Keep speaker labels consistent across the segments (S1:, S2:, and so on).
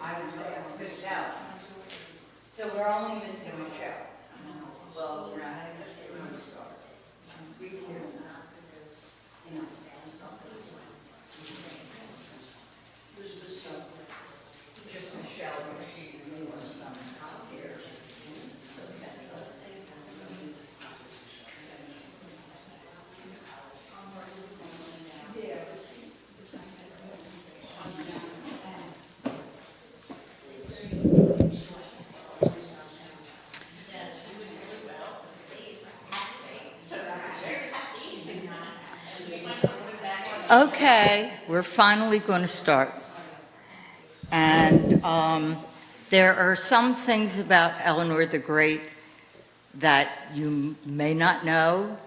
S1: I was Michelle. So we're only missing Michelle. Well, we're not having to start. We can hear just Michelle, because she's the one who's here. Okay, we're finally going to start. And there are some things about Eleanor the Great that you may not know.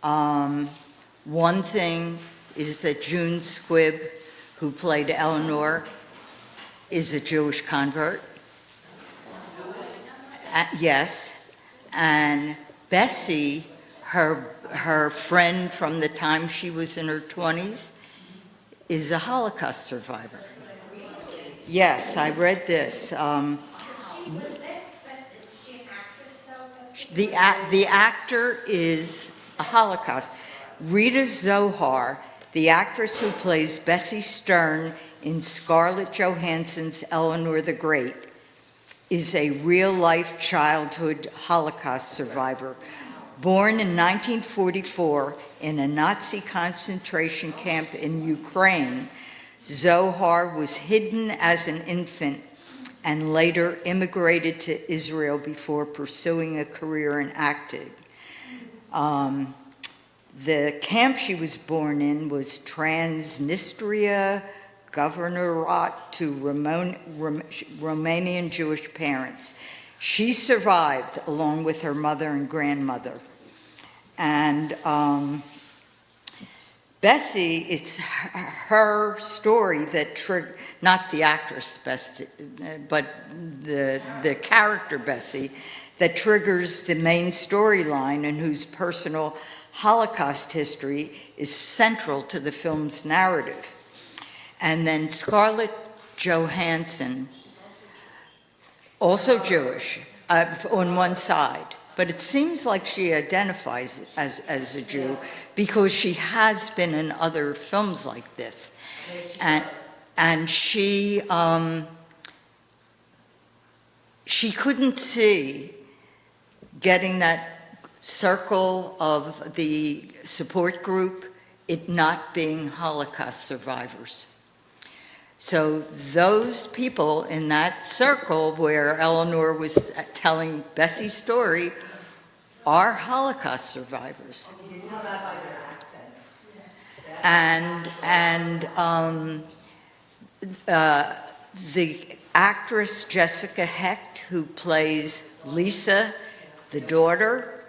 S1: One thing is that June Squibb, who played Eleanor, is a Jewish convert. Yes, and Bessie, her friend from the time she was in her 20s, is a Holocaust survivor. Yes, I read this. The actor is a Holocaust. Rita Zohar, the actress who plays Bessie Stern in Scarlett Johansson's Eleanor the Great, is a real-life childhood Holocaust survivor. Born in 1944 in a Nazi concentration camp in Ukraine, Zohar was hidden as an infant and later immigrated to Israel before pursuing a career in acting. The camp she was born in was Transnistria Governorate to Romanian Jewish parents. She survived along with her mother and grandmother. And Bessie, it's her story that triggered, not the actress Bessie, but the character Bessie, that triggers the main storyline and whose personal Holocaust history is central to the film's narrative. And then Scarlett Johansson, also Jewish, on one side. But it seems like she identifies as a Jew because she has been in other films like this. And she couldn't see getting that circle of the support group, it not being Holocaust survivors. So those people in that circle where Eleanor was telling Bessie's story are Holocaust survivors. You can tell that by their accents. And the actress Jessica Hecht, who plays Lisa, the daughter,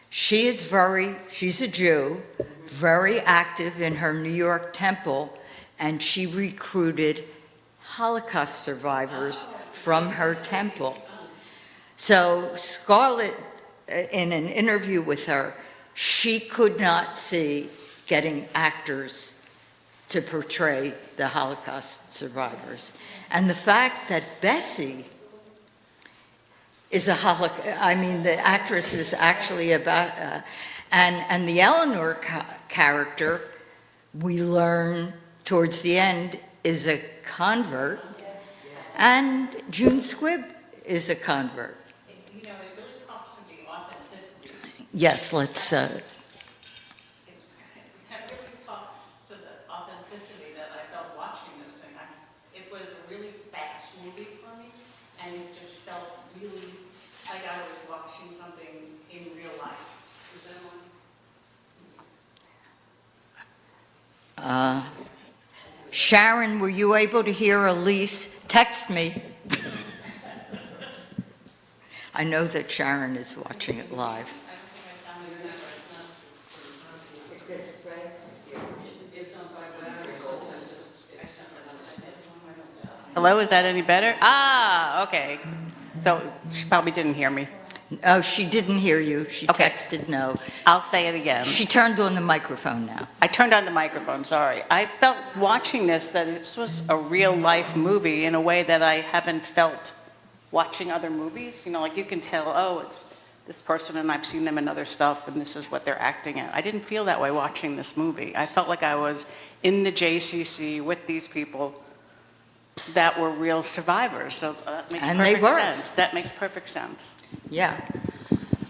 S1: she's a Jew, very active in her New York temple, and she recruited Holocaust survivors from her temple. So Scarlett, in an interview with her, she could not see getting actors to portray the Holocaust survivors. And the fact that Bessie is the actress is actually about, and the Eleanor character, we learn towards the end, is a convert, and June Squibb is a convert.
S2: You know, it really talks to the authenticity.
S1: Yes, let's...
S2: It really talks to the authenticity that I felt watching this thing. It was a really fast movie for me, and it just felt really like I was watching something in real life. Is that one?
S1: Sharon, were you able to hear Elise? Text me. I know that Sharon is watching it live.
S2: Hello, is that any better? Ah, okay. So she probably didn't hear me.
S1: Oh, she didn't hear you. She
S2: Okay.
S1: texted no.
S2: I'll say it again.
S1: She turned on the microphone now.
S2: I turned on the microphone, sorry. I felt watching this that this was a real-life movie in a way that I haven't felt watching other movies. You know, like you can tell, oh, it's this person and I've seen them in other stuff and this is what they're acting at. I didn't feel that way watching this movie. I felt like I was in the JCC with these people that were real survivors. So that makes
S1: And they
S2: perfect
S1: were.
S2: sense. That makes perfect sense.
S1: Yeah.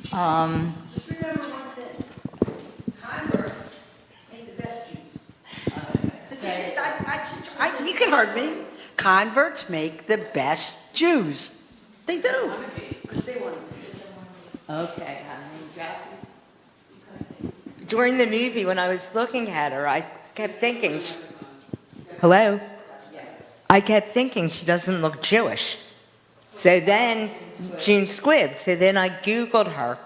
S3: Just remember one thing, converts make the best Jews. You can hurt me. Converts make the best Jews. They do. Because they want to be.
S4: Okay. During the movie, when I was looking at her, I kept thinking, hello? I kept thinking she doesn't look Jewish. So then, June Squibb, so then I Googled her,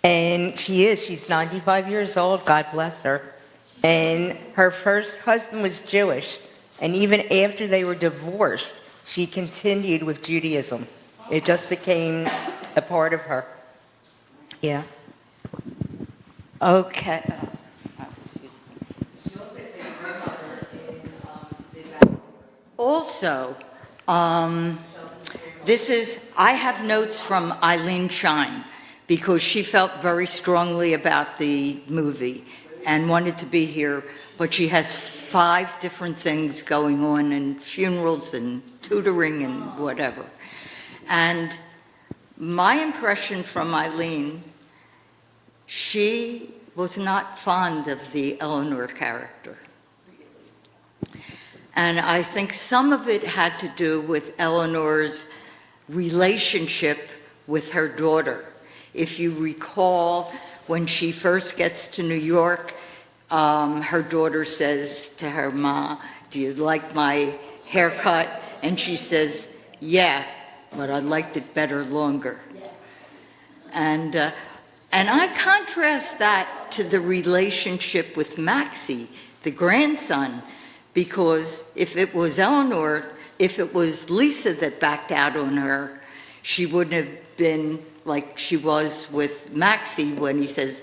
S4: and she's 95 years old, God bless her. And her first husband was Jewish, and even after they were divorced, she continued with Judaism. It just became a part of her. Yeah. Okay.
S1: Also, I have notes from Eileen Shine because she felt very strongly about the movie and wanted to be here, but she has 5 different things going on and funerals and tutoring and whatever. And my impression from Eileen, she was not fond of the Eleanor character. And I think some of it had to do with Eleanor's relationship with her daughter. If you recall, when she first gets to New York, her daughter says to her ma, "Do you like my haircut?" And she says, "Yeah, but I liked it better longer." And I contrast that to the relationship with Maxie, the grandson, because if it was Lisa that backed out on her, she wouldn't have been like she was with Maxie when he says,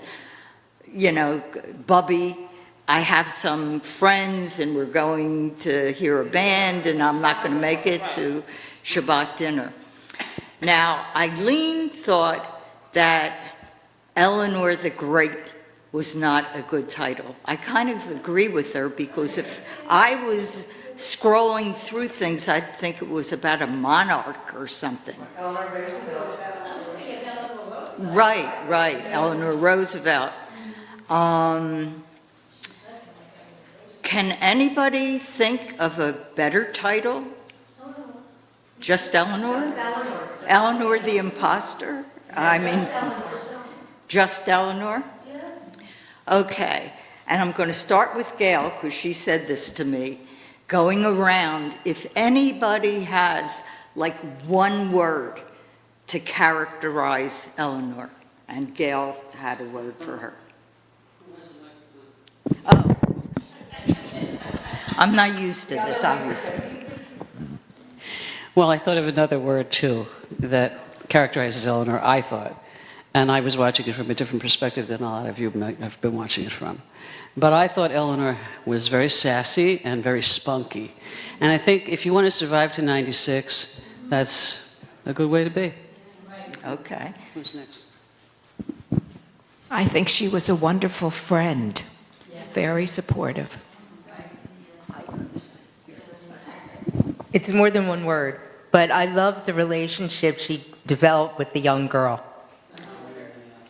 S1: you know, "Bubby, I have some friends and we're going to hear a band and I'm not going to make it to Shabbat dinner." Now, Eileen thought that Eleanor the Great was not a good title. I kind of agree with her because if I was scrolling through things, I'd think it was about a monarch or something. Right, Eleanor Roosevelt. Can anybody think of a better title? Just Eleanor? Eleanor the Imposter? I mean, just Eleanor? Okay, and I'm going to start with Gail because she said this to me. Going around, if anybody has like one word to characterize Eleanor, and Gail had a word for her. Oh, I'm not used to this, obviously.
S5: Well, I thought of another word, too, that characterizes Eleanor, I thought. And I was watching it from a different perspective than a lot of you might have been watching it from. But I thought Eleanor was very sassy and very spunky. And I think if you want to survive to 96, that's a good way to be.
S1: Okay.
S5: Who's next?
S6: I think she was a wonderful friend, very supportive.
S4: It's more than one word, but I love the relationship she developed with the young girl.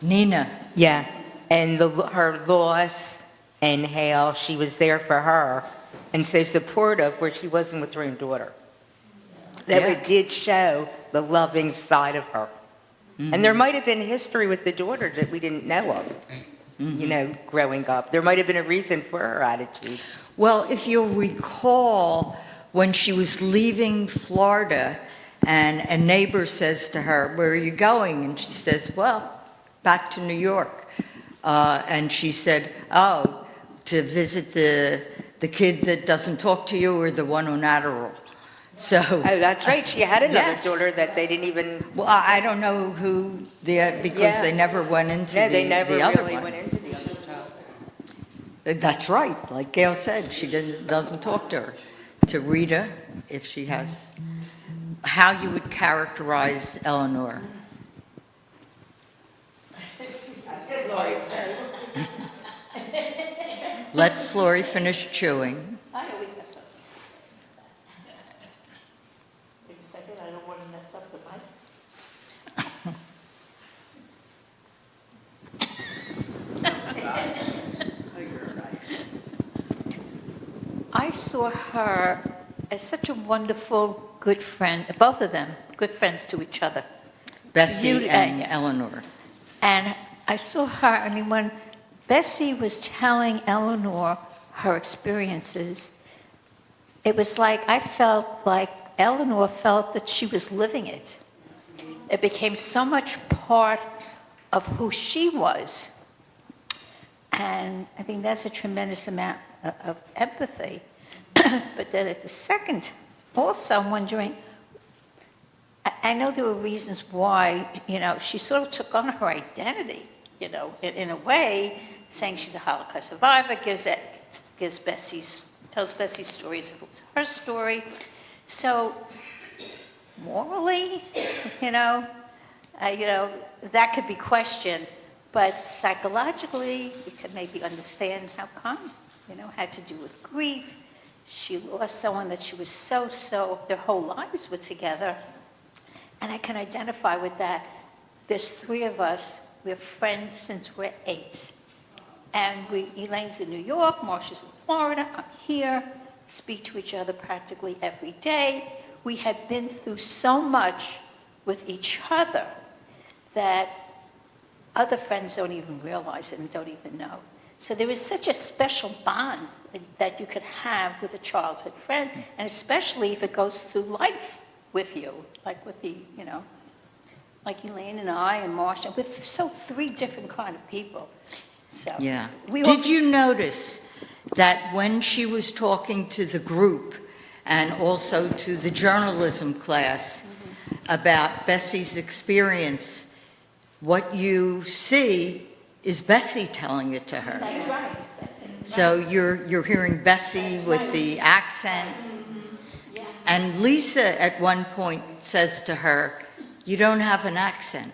S1: Nina.
S4: Yeah, and her loss and how she was there for her and so supportive where she wasn't with her own daughter. That
S1: Yeah.
S4: it did show the loving side of her. And there might have been history with the daughter that we didn't know of, you know, growing up. There might have been a reason for her attitude.
S1: Well, if you'll recall, when she was leaving Florida and a neighbor says to her, "Where are you going?" And she says, "Well, back to New York." And she said, "Oh, to visit the kid that doesn't talk to you or the one on Adderall?" So,
S4: Oh, that's right. She had another
S1: Yes.
S4: daughter that they didn't even.
S1: well, I don't know who because
S4: Yeah.
S1: they never went into
S4: Yeah,
S1: the,
S4: they never
S1: the other
S4: really
S1: one.
S4: went into the other child.
S1: That's right. Like Gail said, she doesn't talk to her. To Rita, if she has, how you would characterize Eleanor? Let Flory finish chewing.
S7: I always have something. Wait a second, I don't want to mess up the mic. I saw her as such a wonderful, good friend, both of them, good friends to each other.
S1: Bessie
S7: You-
S1: and
S7: yeah.
S1: Eleanor.
S7: And I saw her, I mean, when Bessie was telling Eleanor her experiences, it was like I felt like Eleanor felt that she was living it. It became so much part of who she was. And I think that's a tremendous amount of empathy. But then at the second, also I'm wondering, I know there were reasons why, she sort of took on her identity, in a way, saying she's a Holocaust survivor, tells Bessie's stories if it was her story. So morally, that could be questioned, but psychologically, you could maybe understand how come, had to do with grief. She lost someone that she was so, their whole lives were together. And I can identify with that. There's three of us. We're friends since we're 8. And Elaine's in New York, Marcia's in Florida, I'm here, speak to each other practically every day. We have been through so much with each other that other friends don't even realize it and don't even know. So there is such a special bond that you could have with a childhood friend, and especially if it goes through life with you, like with like Elaine and I and Marcia, with 3 different kind of people. So
S1: Yeah.
S7: we
S1: Did
S7: all-
S1: you notice that when she was talking to the group and also to the journalism class about Bessie's experience, what you see is Bessie telling it to her?
S7: That's right. That's it.
S1: So you're hearing Bessie with the accent. And Lisa at one point says to her, "You don't have an accent."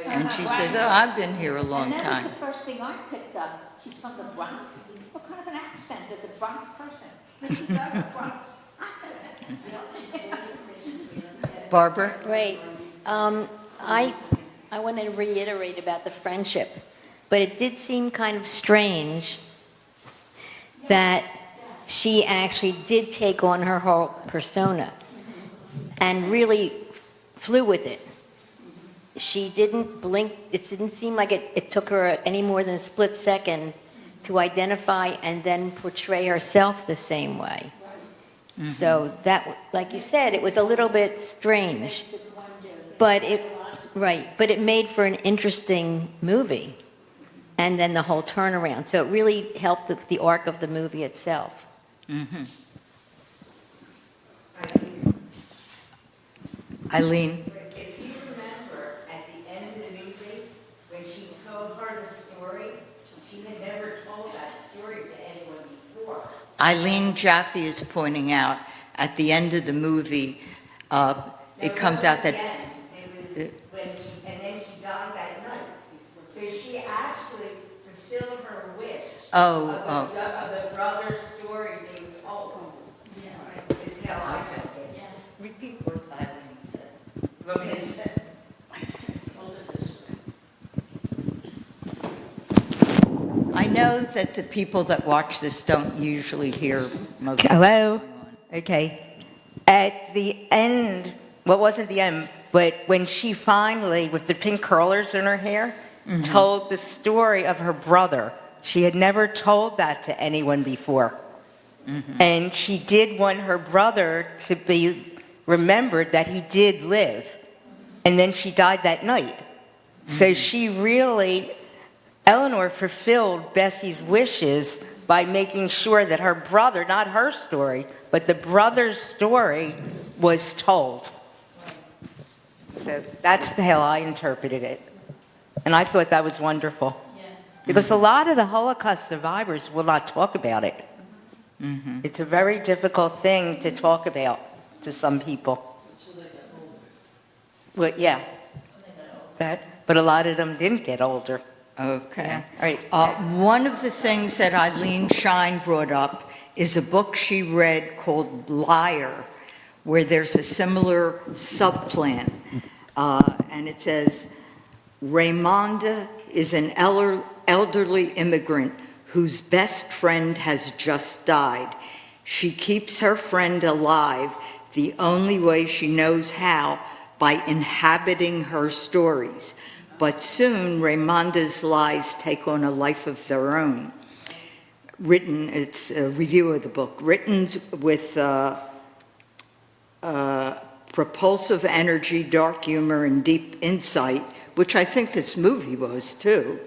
S1: And she says, "Oh, I've been here a long
S7: And that
S1: time."
S7: was the first thing I picked up. She's from the Bronx. What kind of an accent does a Bronx person? This is not a Bronx accent.
S1: Barbara?
S8: Right. I want to reiterate about the friendship, but it did seem kind of strange that she actually did take on her whole persona and really flew with it. She didn't blink. It didn't seem like it took her any more than a split second to identify and then portray herself the same way. So that, like you said, it was a little bit strange, but it made for an interesting movie, and then the whole turnaround. So it really helped the arc of the movie itself.
S1: Eileen?
S9: If you remember, at the end of the movie, when she told her the story, she had never told that story to anyone before.
S1: Eileen Jaffe is pointing out at the end of the movie, it comes out that,
S9: It was when and then she died that night. So she actually fulfilled her wish of the brother's story being told. Is how I took it.
S1: repeat what Eileen said.
S9: Okay, so-
S1: I know that the people that watch this don't usually hear most of
S4: Hello?
S1: what's going on.
S4: Okay. At the end, well, it wasn't the end, but when she finally, with the pink curlers in her hair, told the story of her brother, she had never told that to anyone before. And she did want her brother to be remembered that he did live. And then she died that night. So she really, Eleanor fulfilled Bessie's wishes by making sure that her brother, not her story, but the brother's story was told. So that's how I interpreted it. And I thought that was wonderful. Because a lot of the Holocaust survivors will not talk about it. It's a very difficult thing to talk about to some people. Well, yeah. But a lot of them didn't get older.
S1: Okay.
S4: All right.
S1: One of the things that Eileen Shine brought up is a book she read called Liar, where there's a similar subplan. And it says, Raymonda is an elderly immigrant whose best friend has just died. She keeps her friend alive the only way she knows how, by inhabiting her stories. But soon, Raymonda's lies take on a life of their own. It's a review of the book, written with propulsive energy, dark humor, and deep insight, which I think this movie was too.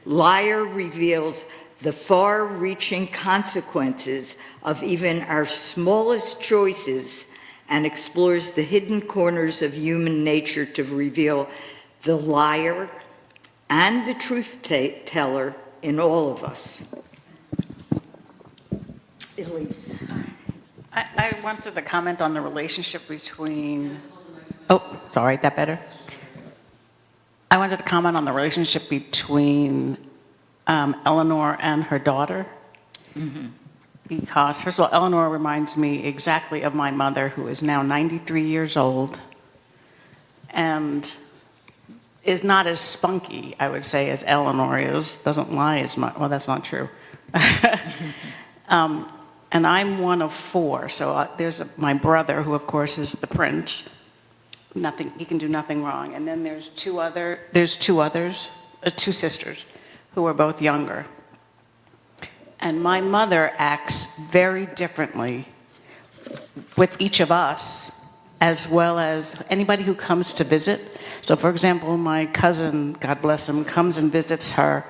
S1: Liar reveals the far-reaching consequences of even our smallest choices and explores the hidden corners of human nature to reveal the liar and the truth teller in all of us. Elise.
S2: I wanted to comment on the relationship between,
S3: Sorry, that better?
S2: I wanted to comment on the relationship between Eleanor and her daughter. Because, first of all, Eleanor reminds me exactly of my mother, who is now 93 years old and is not as spunky, I would say, as Eleanor is. Doesn't lie as much. Well, that's not true. And I'm one of four. So there's my brother, who, of course, is the prince. He can do nothing wrong. And then there's two sisters, who are both younger. And my mother acts very differently with each of us, as well as anybody who comes to visit. So, for example, my cousin, God bless him, comes and visits her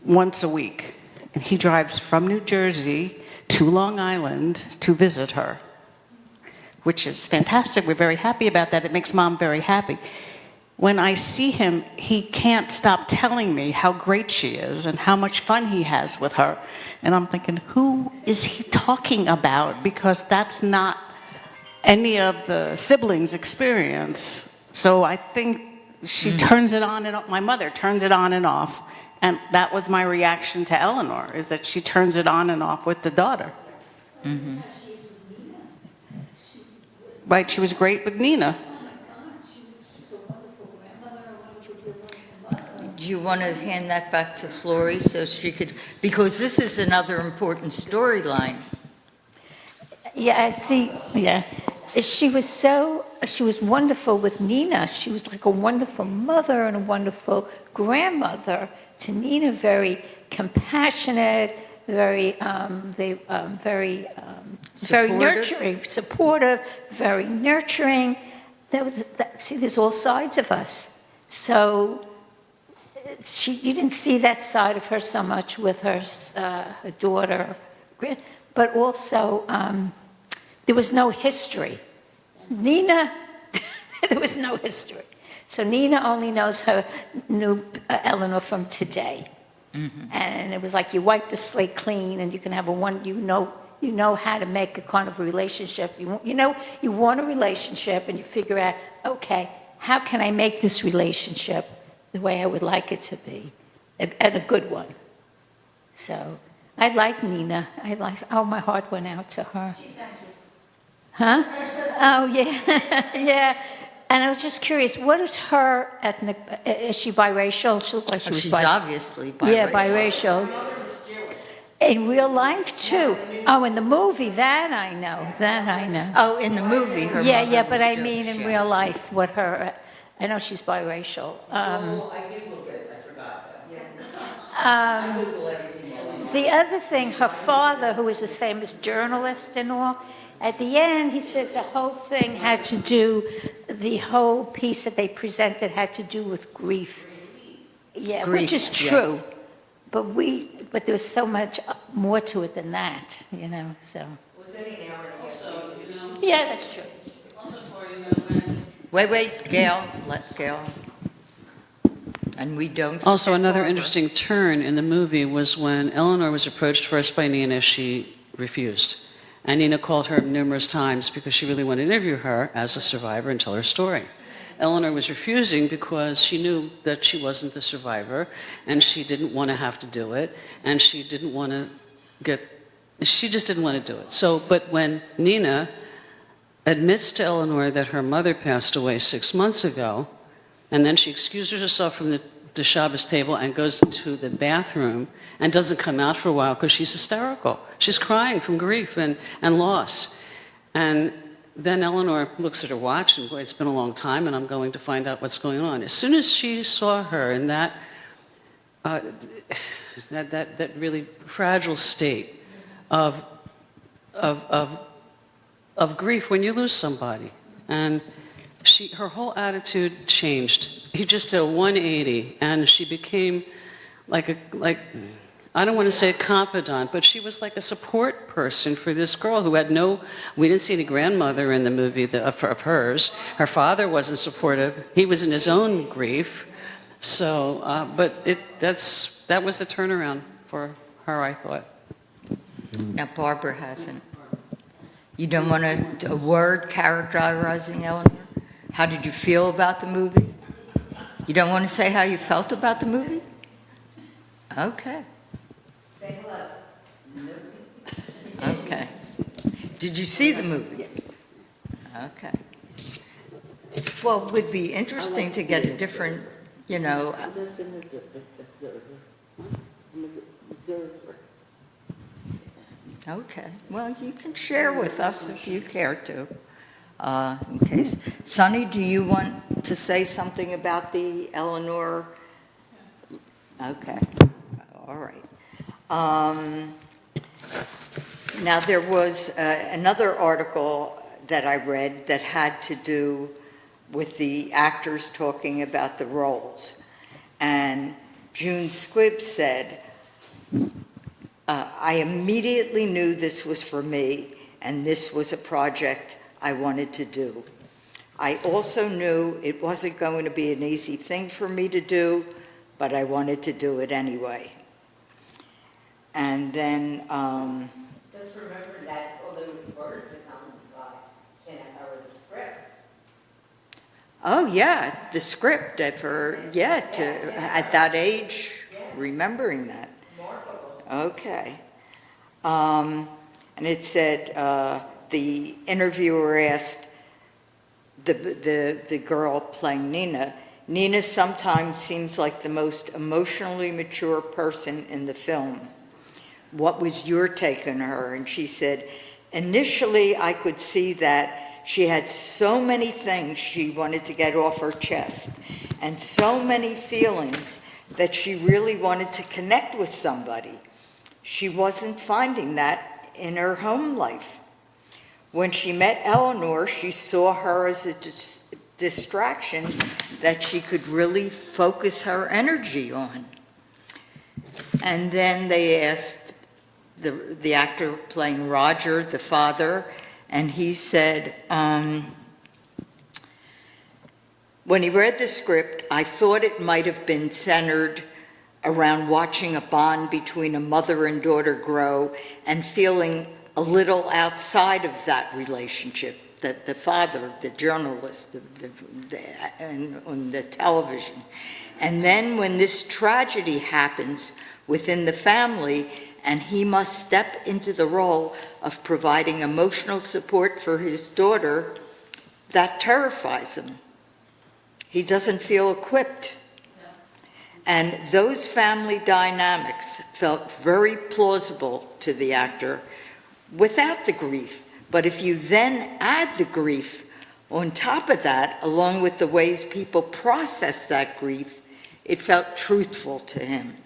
S2: once a week. And he drives from New Jersey to Long Island to visit her, which is fantastic. We're very happy about that. It makes Mom very happy. When I see him, he can't stop telling me how great she is and how much fun he has with her. And I'm thinking, who is he talking about? Because that's not any of the siblings' experience. So I think she turns it on and off. My mother turns it on and off. And that was my reaction to Eleanor, is that she turns it on and off with the daughter. Right, she was great with Nina.
S1: Do you want to hand that back to Flory so she could, because this is another important storyline.
S7: Yeah, see, yeah. She was wonderful with Nina. She was like a wonderful mother and a wonderful grandmother to Nina, very compassionate, very nurturing, supportive, very nurturing. See, there's all sides of us. So you didn't see that side of her so much with her daughter, but also there was no history. Nina, there was no history. So Nina only knew Eleanor from today. And it was like you wipe the slate clean and you can have you know how to make a kind of relationship. You want a relationship and you figure out, okay, how can I make this relationship the way I would like it to be, and a good one. So I like Nina. My heart went out to her. Huh? Oh, yeah. Yeah. And I was just curious, what is her ethnic, is she biracial? She looked like she was
S1: She's obviously biracial.
S7: Yeah, biracial. In real life, too. Oh, in the movie, that I know.
S1: Oh, in the movie, her
S7: Yeah,
S1: mother
S7: yeah, but
S1: was
S7: I
S1: Jewish,
S7: mean in
S1: yeah.
S7: real life, what her, I know she's biracial.
S9: I Googled it, I forgot that. I Google everything.
S7: The other thing, her father, who was this famous journalist and all, at the end, he said the whole thing had to do, the whole piece that they presented had to do with grief. Yeah,
S1: Grief,
S7: which is true.
S1: yes.
S7: but there was so much more to it than that, so.
S9: Was any narrative?
S5: Also,
S7: Yeah, that's true.
S5: also for, when
S1: Wait, Gail, let Gail. And we don't
S5: Also,
S1: forget
S5: another
S1: Barbara.
S5: interesting turn in the movie was when Eleanor was approached first by Nina, she refused. And Nina called her numerous times because she really wanted to interview her as a survivor and tell her story. Eleanor was refusing because she knew that she wasn't the survivor and she didn't want to have to do it and she just didn't want to do it. So, but when Nina admits to Eleanor that her mother passed away 6 months ago, and then she excuses herself from the Shabbos table and goes into the bathroom and doesn't come out for a while because she's hysterical. She's crying from grief and loss. And then Eleanor looks at her watch and, boy, it's been a long time and I'm going to find out what's going on. As soon as she saw her in that really fragile state of grief when you lose somebody, and her whole attitude changed. He just did a 180, and she became like I don't want to say a confidant, but she was like a support person for this girl who had we didn't see any grandmother in the movie of hers. Her father wasn't supportive. He was in his own grief. So, but that was the turnaround for her, I thought.
S1: Now, Barbara hasn't. You don't want a word characterizing Eleanor? How did you feel about the movie? You don't want to say how you felt about the movie? Okay.
S9: Say hello.
S1: Okay. Did you see the movie?
S9: Yes.
S1: Okay. Well, it would be interesting to get a different, Okay. Well, you can share with us if you care to. In case. Sonny, do you want to say something about the Eleanor? Okay. All right. Now, there was another article that I read that had to do with the actors talking about the roles. And June Squibb said, I immediately knew this was for me, and this was a project I wanted to do. I also knew it wasn't going to be an easy thing for me to do, but I wanted to do it anyway. And then,
S9: Just remember that all those words that come by can cover the script.
S1: oh yeah, the script at that age, remembering that.
S9: Remarkable.
S1: Okay. And it said, the interviewer asked the girl playing Nina sometimes seems like the most emotionally mature person in the film. What was your take on her? And she said, initially I could see that she had so many things she wanted to get off her chest and so many feelings that she really wanted to connect with somebody. She wasn't finding that in her home life. When she met Eleanor, she saw her as a distraction that she could really focus her energy on. And then they asked the actor playing Roger, the father, and he said, when he read the script, I thought it might have been centered around watching a bond between a mother and daughter grow and feeling a little outside of that relationship, that the father, the journalist, and on the television. And then when this tragedy happens within the family, and he must step into the role of providing emotional support for his daughter, that terrifies him. He doesn't feel equipped. And those family dynamics felt very plausible to the actor without the grief. But if you then add the grief on top of that, along with the ways people process that grief, it felt truthful to him.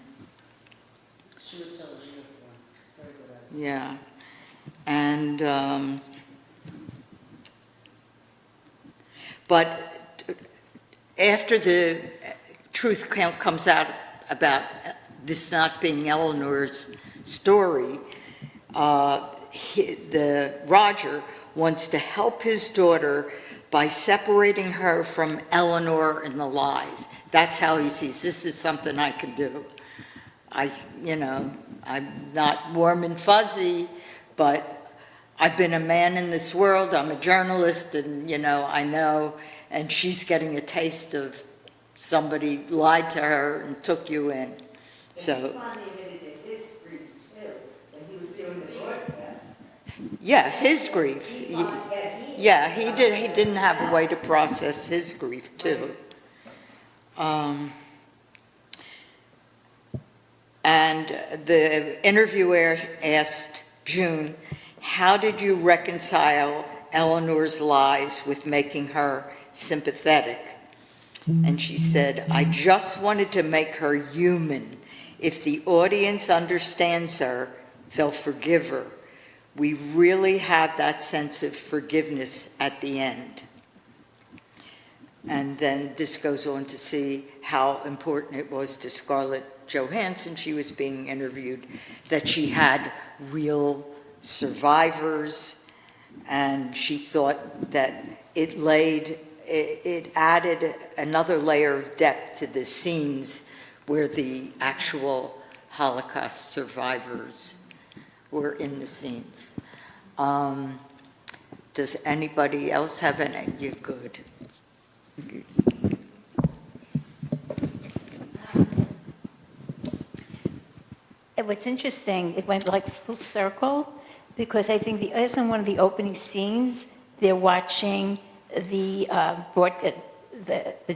S1: Yeah. And, but after the truth comes out about this not being Eleanor's story, Roger wants to help his daughter by separating her from Eleanor and the lies. That's how he sees, this is something I can do. I'm not warm and fuzzy, but I've been a man in this world, I'm a journalist, and, I know, and she's getting a taste of somebody lied to her and took you in. So.
S9: And he finally admitted to his grief too, when he was doing the broadcast.
S1: Yeah, his grief. He didn't have a way to process his grief too. And the interviewer asked June, how did you reconcile Eleanor's lies with making her sympathetic? And she said, I just wanted to make her human. If the audience understands her, they'll forgive her. We really have that sense of forgiveness at the end. And then this goes on to see how important it was to Scarlett Johansson. She was being interviewed, that she had real survivors, and she thought that it added another layer of depth to the scenes where the actual Holocaust survivors were in the scenes. Does anybody else have any? You're good.
S7: What's interesting, it went like full circle, because I think it's in one of the opening scenes, they're watching the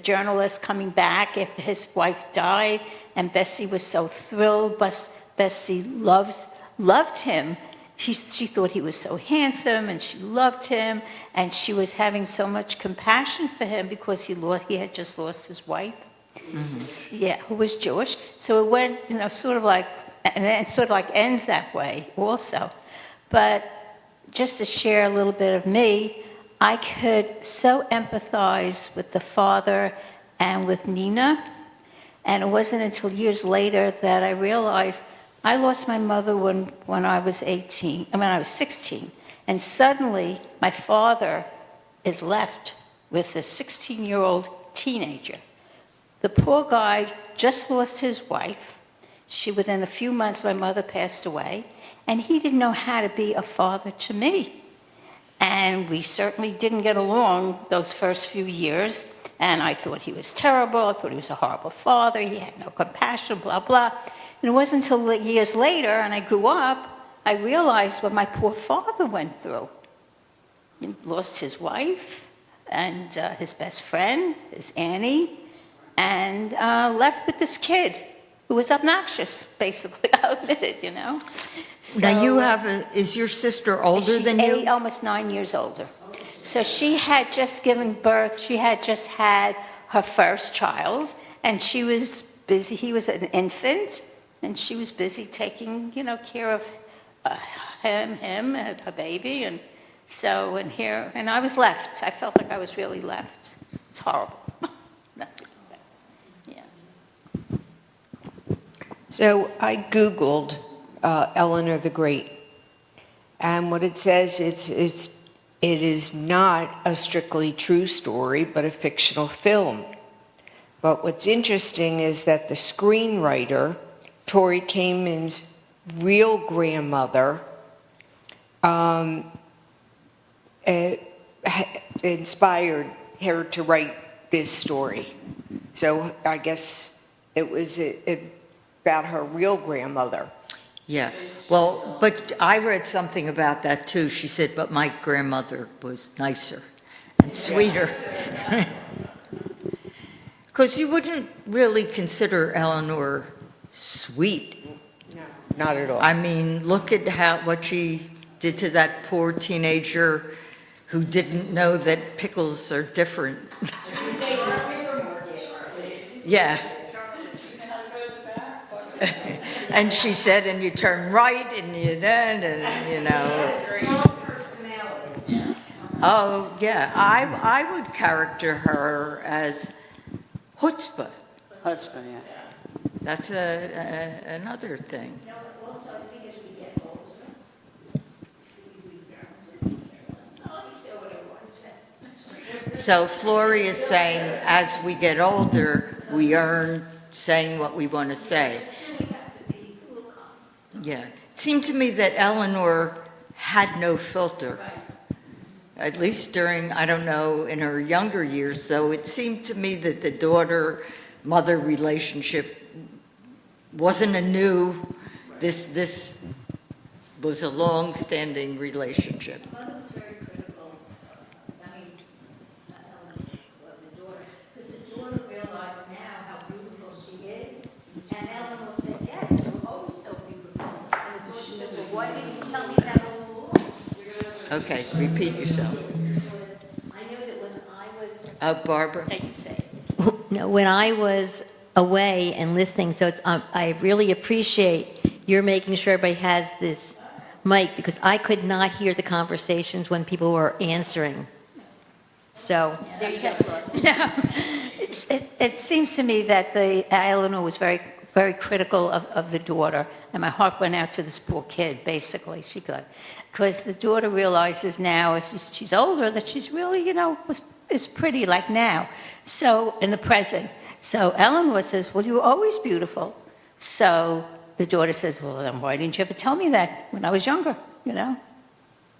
S7: journalist coming back after his wife died, and Bessie was so thrilled. Bessie loved him. She thought he was so handsome, and she loved him, and she was having so much compassion for him because he had just lost his wife, who was Jewish. So it went, sort of like, and it sort of like ends that way also. But just to share a little bit of me, I could so empathize with the father and with Nina, and it wasn't until years later that I realized I lost my mother when I was 16, and suddenly my father is left with a 16-year-old teenager. The poor guy just lost his wife. Within a few months, my mother passed away, and he didn't know how to be a father to me. And we certainly didn't get along those first few years, and I thought he was terrible. I thought he was a horrible father. He had no compassion, blah, blah. And it wasn't until years later, and I grew up, I realized what my poor father went through. He lost his wife and his best friend, his Annie, and left with this kid who was obnoxious, basically. I'll admit it, So,
S1: Now is your sister older than you?
S7: She's almost 9 years older. So she had just given birth. She had just had her first child, and she was busy. He was an infant, and she was busy taking, care of him, and her baby, and so and I was left. I felt like I was really left. It's horrible.
S6: So I Googled Eleanor the Great, and what it says, it is not a strictly true story, but a fictional film. But what's interesting is that the screenwriter, Tori Kamin's real grandmother, inspired her to write this story. So I guess it was about her real grandmother.
S1: Yeah, well, but I read something about that too. She said, but my grandmother was nicer and sweeter. Because you wouldn't really consider Eleanor sweet.
S6: No, not at all.
S1: I mean, look at what she did to that poor teenager who didn't know that pickles are different. Yeah. And she said, and you turn right, and Oh, yeah. I would character her as chutzpah.
S5: Husband, yeah.
S1: That's another thing.
S7: You know, also, I think as we get older, I understand what I want to say.
S1: So Flory is saying, as we get older, we earn saying what we want to say.
S7: Still, we have to be a little kind.
S1: Yeah. It seemed to me that Eleanor had no filter. At least during, I don't know, in her younger years, though, it seemed to me that the daughter-mother relationship wasn't a new, this was a long-standing relationship.
S7: Mother was very critical, I mean, not Ellen, but the daughter, because the daughter realized now how beautiful she is, and Eleanor said, yes, you're always so beautiful. And the daughter said, well, why didn't you tell me that all along?
S1: Okay, repeat yourself.
S8: I know that when I was
S1: Oh, Barbara?
S7: That you say.
S8: No, when I was away and listening, so it's, I really appreciate your making sure everybody has this mic, because I could not hear the conversations when people were answering. So, there you go.
S7: No, it seems to me that Eleanor was very, very critical of the daughter, and my heart went out to this poor kid, basically, because the daughter realizes now, as she's older, that she's really, is pretty like now, so, in the present. So Eleanor says, well, you were always beautiful. So the daughter says, well, then why didn't you ever tell me that when I was younger,
S5: Was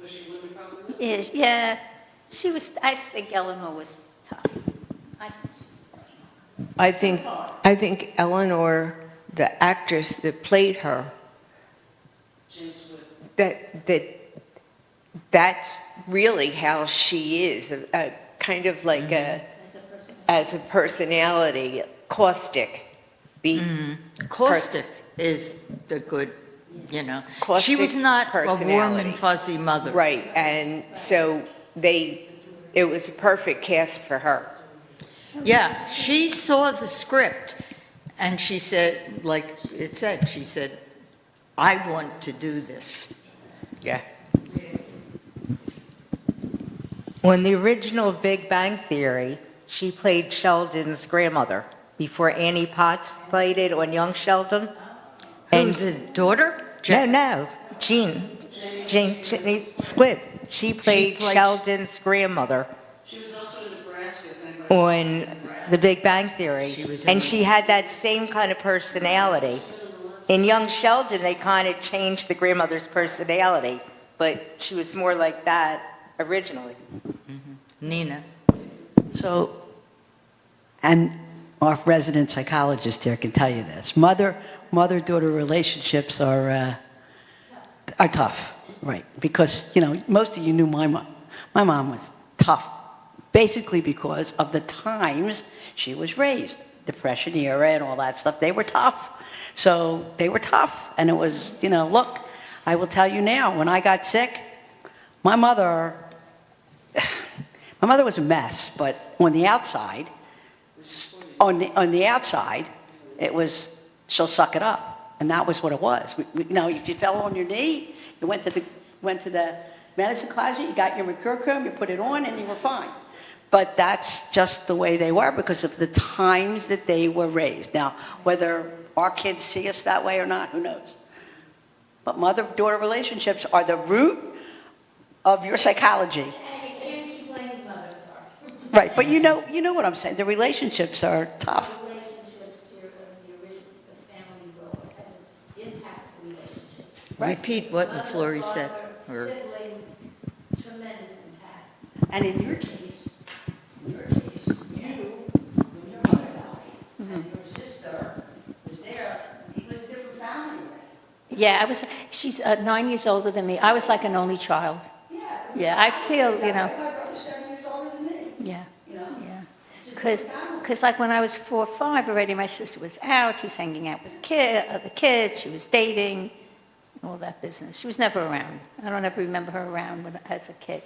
S5: she women probably listening?
S7: Yeah, she was, I think Eleanor was tough. I think she was tough.
S6: I think Eleanor, the actress that played her,
S5: James Wood.
S6: that's really how she is, kind of like as a personality, caustic.
S1: Caustic is the good, She
S6: Caustic
S1: was not a warm
S6: personality.
S1: and fuzzy mother.
S6: Right, and so it was a perfect cast for her.
S1: Yeah, she saw the script and she said, like it said, she said, I want to do this.
S6: Yeah.
S4: On the original Big Bang Theory, she played Sheldon's grandmother before Annie Potts played it on Young Sheldon.
S1: Who, the daughter?
S4: No, Jean Squibb. She played Sheldon's grandmother
S5: She was also in Nebraska, if anybody.
S4: on the Big Bang Theory,
S1: She was in
S4: and
S1: the-
S4: she had that same kind of personality. In Young Sheldon, they kind of changed the grandmother's personality, but she was more like that originally.
S1: Nina.
S3: So, and our resident psychologist here can tell you this. Mother-daughter relationships are tough, right? Because, most of you knew my mom. My mom was tough, basically because of the times she was raised. Depression era and all that stuff, they were tough. So they were tough, and it was, look, I will tell you now, when I got sick, my mother was a mess, but on the outside, it was, she'll suck it up. And that was what it was. If you fell on your knee, you went to the medicine closet, you got your mercurochrome, you put it on, and you were fine. But that's just the way they were because of the times that they were raised. Now, whether our kids see us that way or not, who knows? But mother-daughter relationships are the root of your psychology.
S7: And you can't keep blaming mothers,
S3: Right, but you know what I'm saying. The relationships are tough.
S7: relationships here in the original, the family world has an impact on relationships.
S1: Repeat what Flory said.
S7: Mother,
S1: Or,
S7: siblings, tremendous impact.
S3: And in your case, you, when your mother died, and your sister was there, it was a different family.
S7: Yeah, she's 9 years older than me. I was like an only child. Yeah, I feel,
S3: My brother's 7 years older than me,
S7: yeah,
S3: you know?
S7: yeah.
S3: It's a different family.
S7: Because like when I was 4 or 5 already, my sister was out, she was hanging out with other kids, she was dating, all that business. She was never around. I don't ever remember her around as a kid.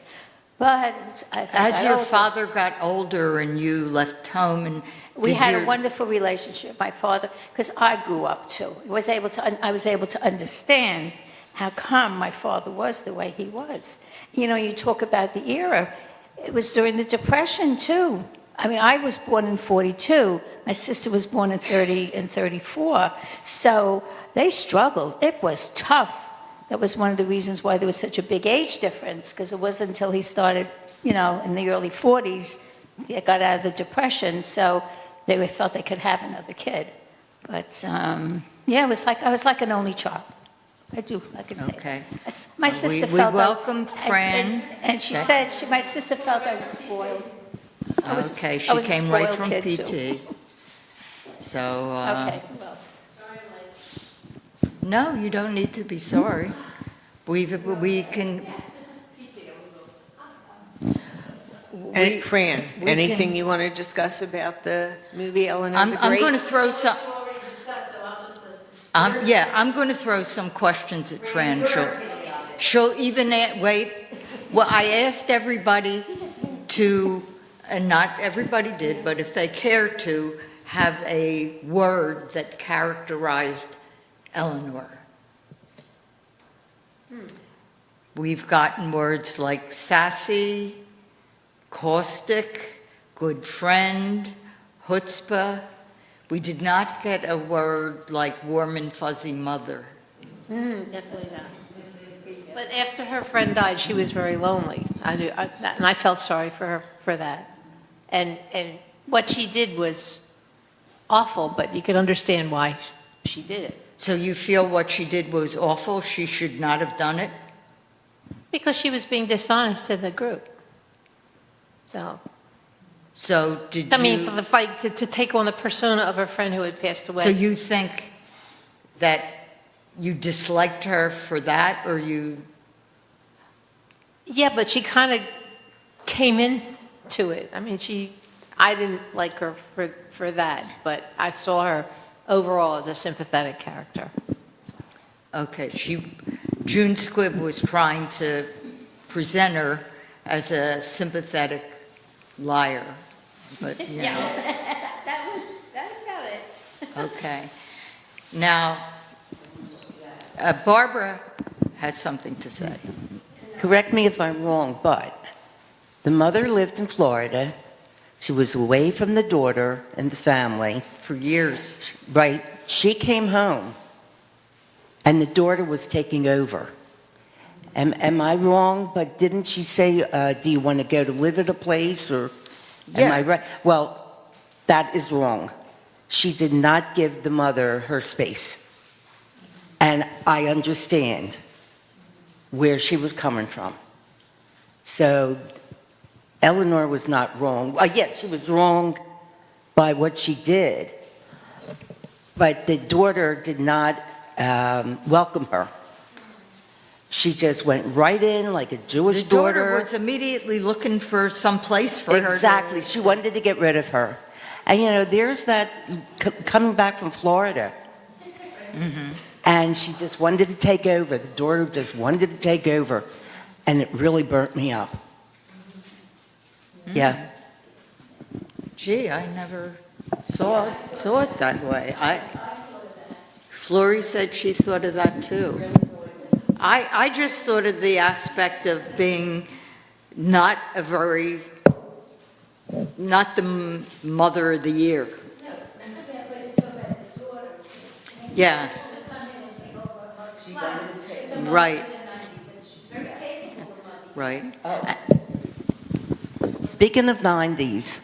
S7: But as I
S1: as
S7: got
S1: your
S7: older-
S1: father got older and you left home and
S7: We
S1: did
S7: had
S1: your-
S7: a wonderful relationship, my father, because I grew up too. I was able to understand how come my father was the way he was. You talk about the era. It was during the Depression too. I mean, I was born in 42. My sister was born in 30 and 34. So they struggled. It was tough. That was one of the reasons why there was such a big age difference, because it wasn't until he started, you know, in the early 40s, they got out of the Depression, so they felt they could have another kid. But, yeah, it was like, I was like an only child. I can say.
S1: Okay.
S7: That. My sister
S1: We
S7: felt
S1: welcome Fran.
S7: And she
S1: Okay.
S7: said, my sister felt I was spoiled.
S1: Okay,
S7: I
S1: she
S7: was a
S1: came right
S7: spoiled
S1: from
S7: kid, too.
S1: PT. So,
S7: Okay, well.
S1: no, you don't need to be sorry. We can.
S6: And Fran,
S1: we
S6: anything
S1: can-
S6: you want to discuss about the movie Eleanor
S1: I'm
S6: the Great?
S1: going to throw some. I'm going to throw some questions at Fran. She'll even wait. Well, I asked everybody to, and not everybody did, but if they care to, have a word that characterized Eleanor. We've gotten words like sassy, caustic, good friend, chutzpah. We did not get a word like warm and fuzzy mother.
S10: Definitely not. But after her friend died, she was very lonely. And I felt sorry for her for that. And what she did was awful, but you could understand why she did it.
S1: So you feel what she did was awful? She should not have done it?
S10: Because she was being dishonest to the group.
S1: So did
S10: I mean,
S1: you...
S10: for the fight to take on the persona of her friend who had passed away.
S1: So you think that you disliked her for that, or you...
S10: Yeah, but she kind of came into it. I mean, I didn't like her for that, but I saw her overall as a sympathetic character.
S1: Okay, June Squibb was trying to present her as a sympathetic liar, but, you know.
S7: That got it.
S1: Okay. Now, Barbara has something to say.
S11: Correct me if I'm wrong, but the mother lived in Florida. She was away from the daughter and the family.
S1: For years.
S11: Right. She came home, and the daughter was taking over. Am I wrong? But didn't she say, do you want to go to live at a place, or am I right? Well, that is wrong. She did not give the mother her space. And I understand where she was coming from. So Eleanor was not wrong. Yes, she was wrong by what she did, but the daughter did not welcome her. She just went right in like a Jewish
S1: The daughter was immediately looking for some place for her.
S11: Exactly. She wanted to get rid of her. And, you know, there's that coming back from Florida.
S1: Mm-hmm.
S11: And she just wanted to take over. The daughter just wanted to take over. And it really burnt me up. Yeah.
S1: Gee, I never saw it that way. Florrie said she thought of that too. I just thought of the aspect of being not the mother of the year. Yeah. Right. Right.
S11: Speaking of 90s,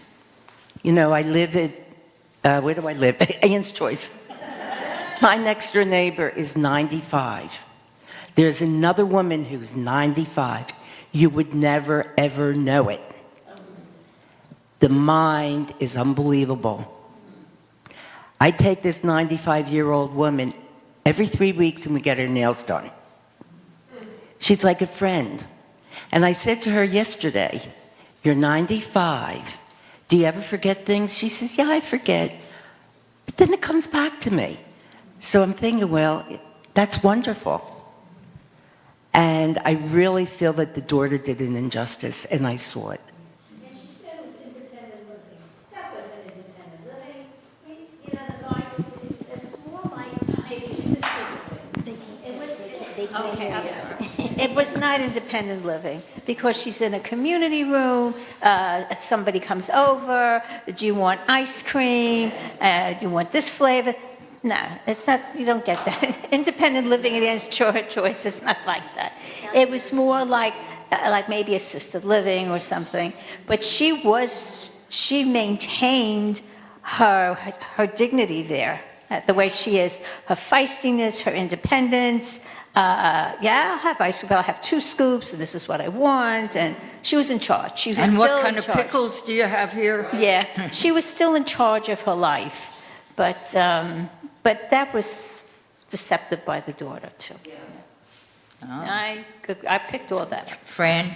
S11: you know, I live at, where do I live? Ann's Choice. My next door neighbor is 95. There's another woman who's 95. You would never, ever know it. The mind is unbelievable. I take this 95-year-old woman every 3 weeks and we get her nails done. She's like a friend. And I said to her yesterday, you're 95. Do you ever forget things? She says, yeah, I forget. But then it comes back to me. So I'm thinking, well, that's wonderful. And I really feel that the daughter did an injustice, and I saw it.
S12: And she said it was independent living. That wasn't independent living. You know, the guy, it's more like maybe assisted living.
S7: Okay, I'm sorry. It was not independent living because she's in a community room. Somebody comes over. Do you want ice cream? Do you want this flavor? No, it's not. You don't get that. Independent living against choice is not like that. It was more like maybe assisted living or something. But she maintained her dignity there, the way she is, her feistiness, her independence. I'll have ice cream, but I'll have 2 scoops, and this is what I want. And she was in charge. She was
S1: And
S7: still
S1: what kind
S7: in
S1: of
S7: charge.
S1: pickles do you have here?
S7: Yeah, she was still in charge of her life, but that was deceptive by the daughter too. I picked all that.
S1: Fran?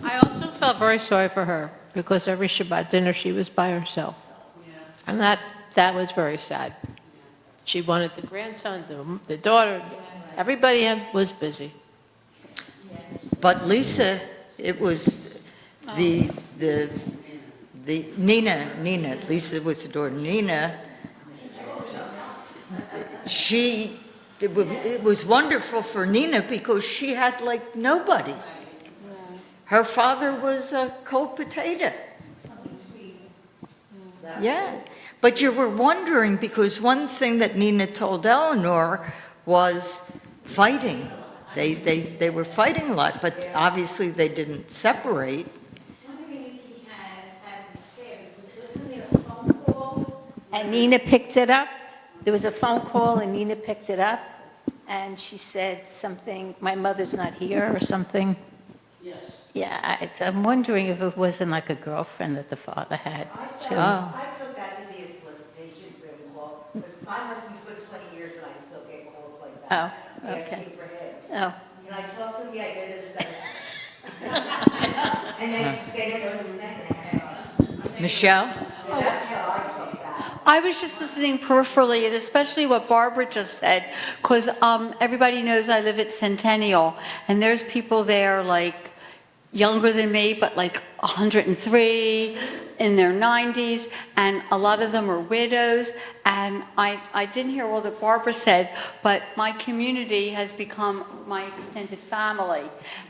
S10: I also felt very sorry for her because every Shabbat dinner she was by herself. And that was very sad. She wanted the grandson, the daughter, everybody was busy.
S1: But Lisa, it was the Nina, Lisa was the daughter, Nina, it was wonderful for Nina because she had like nobody. Her father was a cold potato. Yeah, but you were wondering because one thing that Nina told Eleanor was fighting. They were fighting a lot, but obviously they didn't separate.
S12: I'm wondering if he has had an affair, because wasn't there a phone call?
S7: And Nina picked it up. There was a phone call, and Nina picked it up, and she said something, my mother's not here, or something.
S5: Yes.
S7: Yeah, I'm wondering if it wasn't like a girlfriend that the father had, too.
S9: I took that to be a solicitation for him call, because my husband's been 20 years and I still get calls like that.
S7: Oh, okay.
S9: Asking for him.
S7: Oh,
S9: Can I talk to him? Yeah, go to the secretary. And then they don't understand.
S1: Michelle?
S9: So that's how I took that.
S13: I was just listening peripherally, and especially what Barbara just said, because everybody knows I live at Centennial, and there's people there like younger than me, but like 103, in their 90s, and a lot of them are widows. And I didn't hear all that Barbara said, but my community has become my extended family.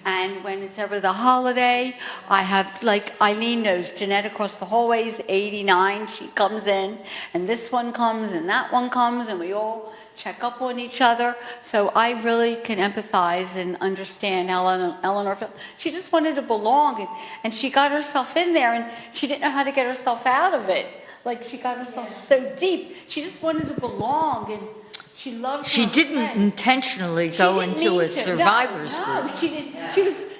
S13: And when it's ever the holiday, I have, like Eileen knows, Jeanette across the hallway is 89. She comes in, and this one comes, and that one comes, and we all check up on each other. So I really can empathize and understand Eleanor. She just wanted to belong, and she got herself in there, and she didn't know how to get herself out of it. Like, she got herself so deep. She just wanted to belong, and she loved
S1: She
S13: her
S1: didn't
S13: friends.
S1: intentionally
S13: She
S1: go
S13: didn't
S1: into
S13: need
S1: a
S13: to.
S1: survivor's
S13: No,
S1: group.
S13: she didn't.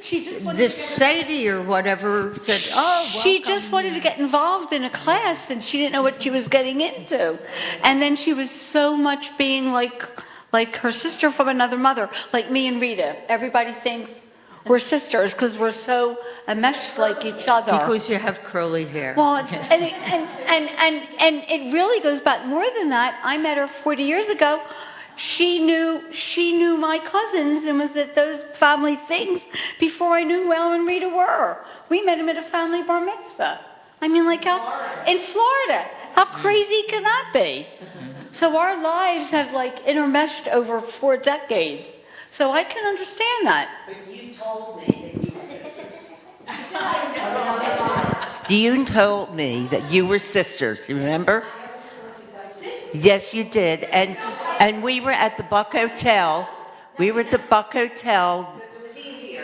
S13: She just wanted
S1: The
S13: to get
S1: Sadie or whatever said, oh,
S13: she
S1: welcome.
S13: just wanted to get involved in a class, and she didn't know what she was getting into. And then she was so much being like her sister from another mother, like me and Rita. Everybody thinks we're sisters because we're so enmeshed like each other.
S1: Because you have curly hair.
S13: Well, and it really goes back more than that. I met her 40 years ago. She knew my cousins and was at those family things before I knew who Elle and Rita were. We met him at a family bar mitzvah. I mean, like in Florida. How crazy can that be? So our lives have like intermeshed over 4 decades. So I can understand that.
S9: But you told me that you were sisters.
S11: You told me that you were sisters, you remember? Yes, you did. And we were at the Buck Hotel. We were at the Buck Hotel,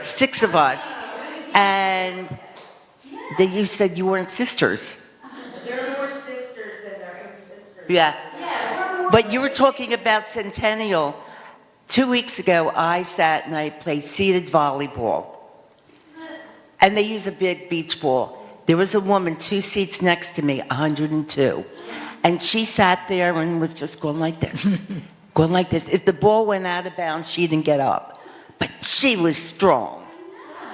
S11: 6 of us. And you said you weren't sisters.
S9: They're more sisters than their own sisters.
S11: Yeah. But you were talking about Centennial. 2 weeks ago, I sat and I played seated volleyball. And they use a big beach ball. There was a woman 2 seats next to me, 102. And she sat there and was just going like this. Going like this. If the ball went out of bounds, she didn't get up. But she was strong.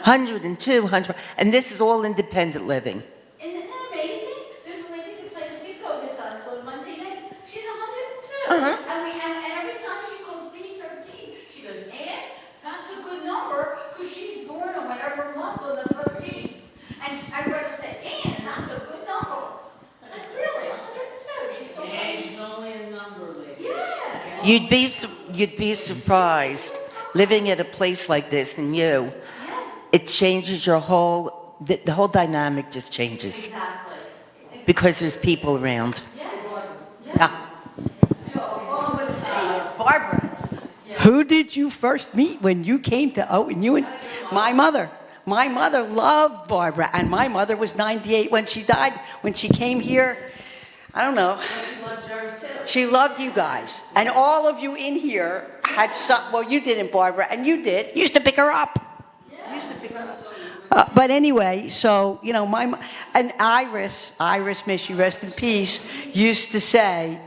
S11: 102, 100. And this is all independent living.
S12: Isn't that amazing? There's a lady that plays bingo with us on Monday nights. She's 102. And every time she calls B13, she goes, Ann, that's a good number because she's born on whatever month on the 13th. And everybody will say, Ann, that's a good number. Like, really, 102. She's still playing.
S5: Age is only a number, ladies.
S12: Yeah.
S11: You'd be surprised. living at a place like this and you, it changes your whole, the whole dynamic just changes.
S12: Exactly.
S11: Because there's people around. Yeah.
S3: All I'm going to say is, Barbara, who did you first meet when you came to Owen? You and my mother. My mother loved Barbara, and my mother was 98 when she died. When she came here, I don't know. She loved you guys, and all of you in here had some. Well, you didn't, Barbara, and you did. You used to pick her up. But anyway, so, you know, and Iris, may she rest in peace, used to say,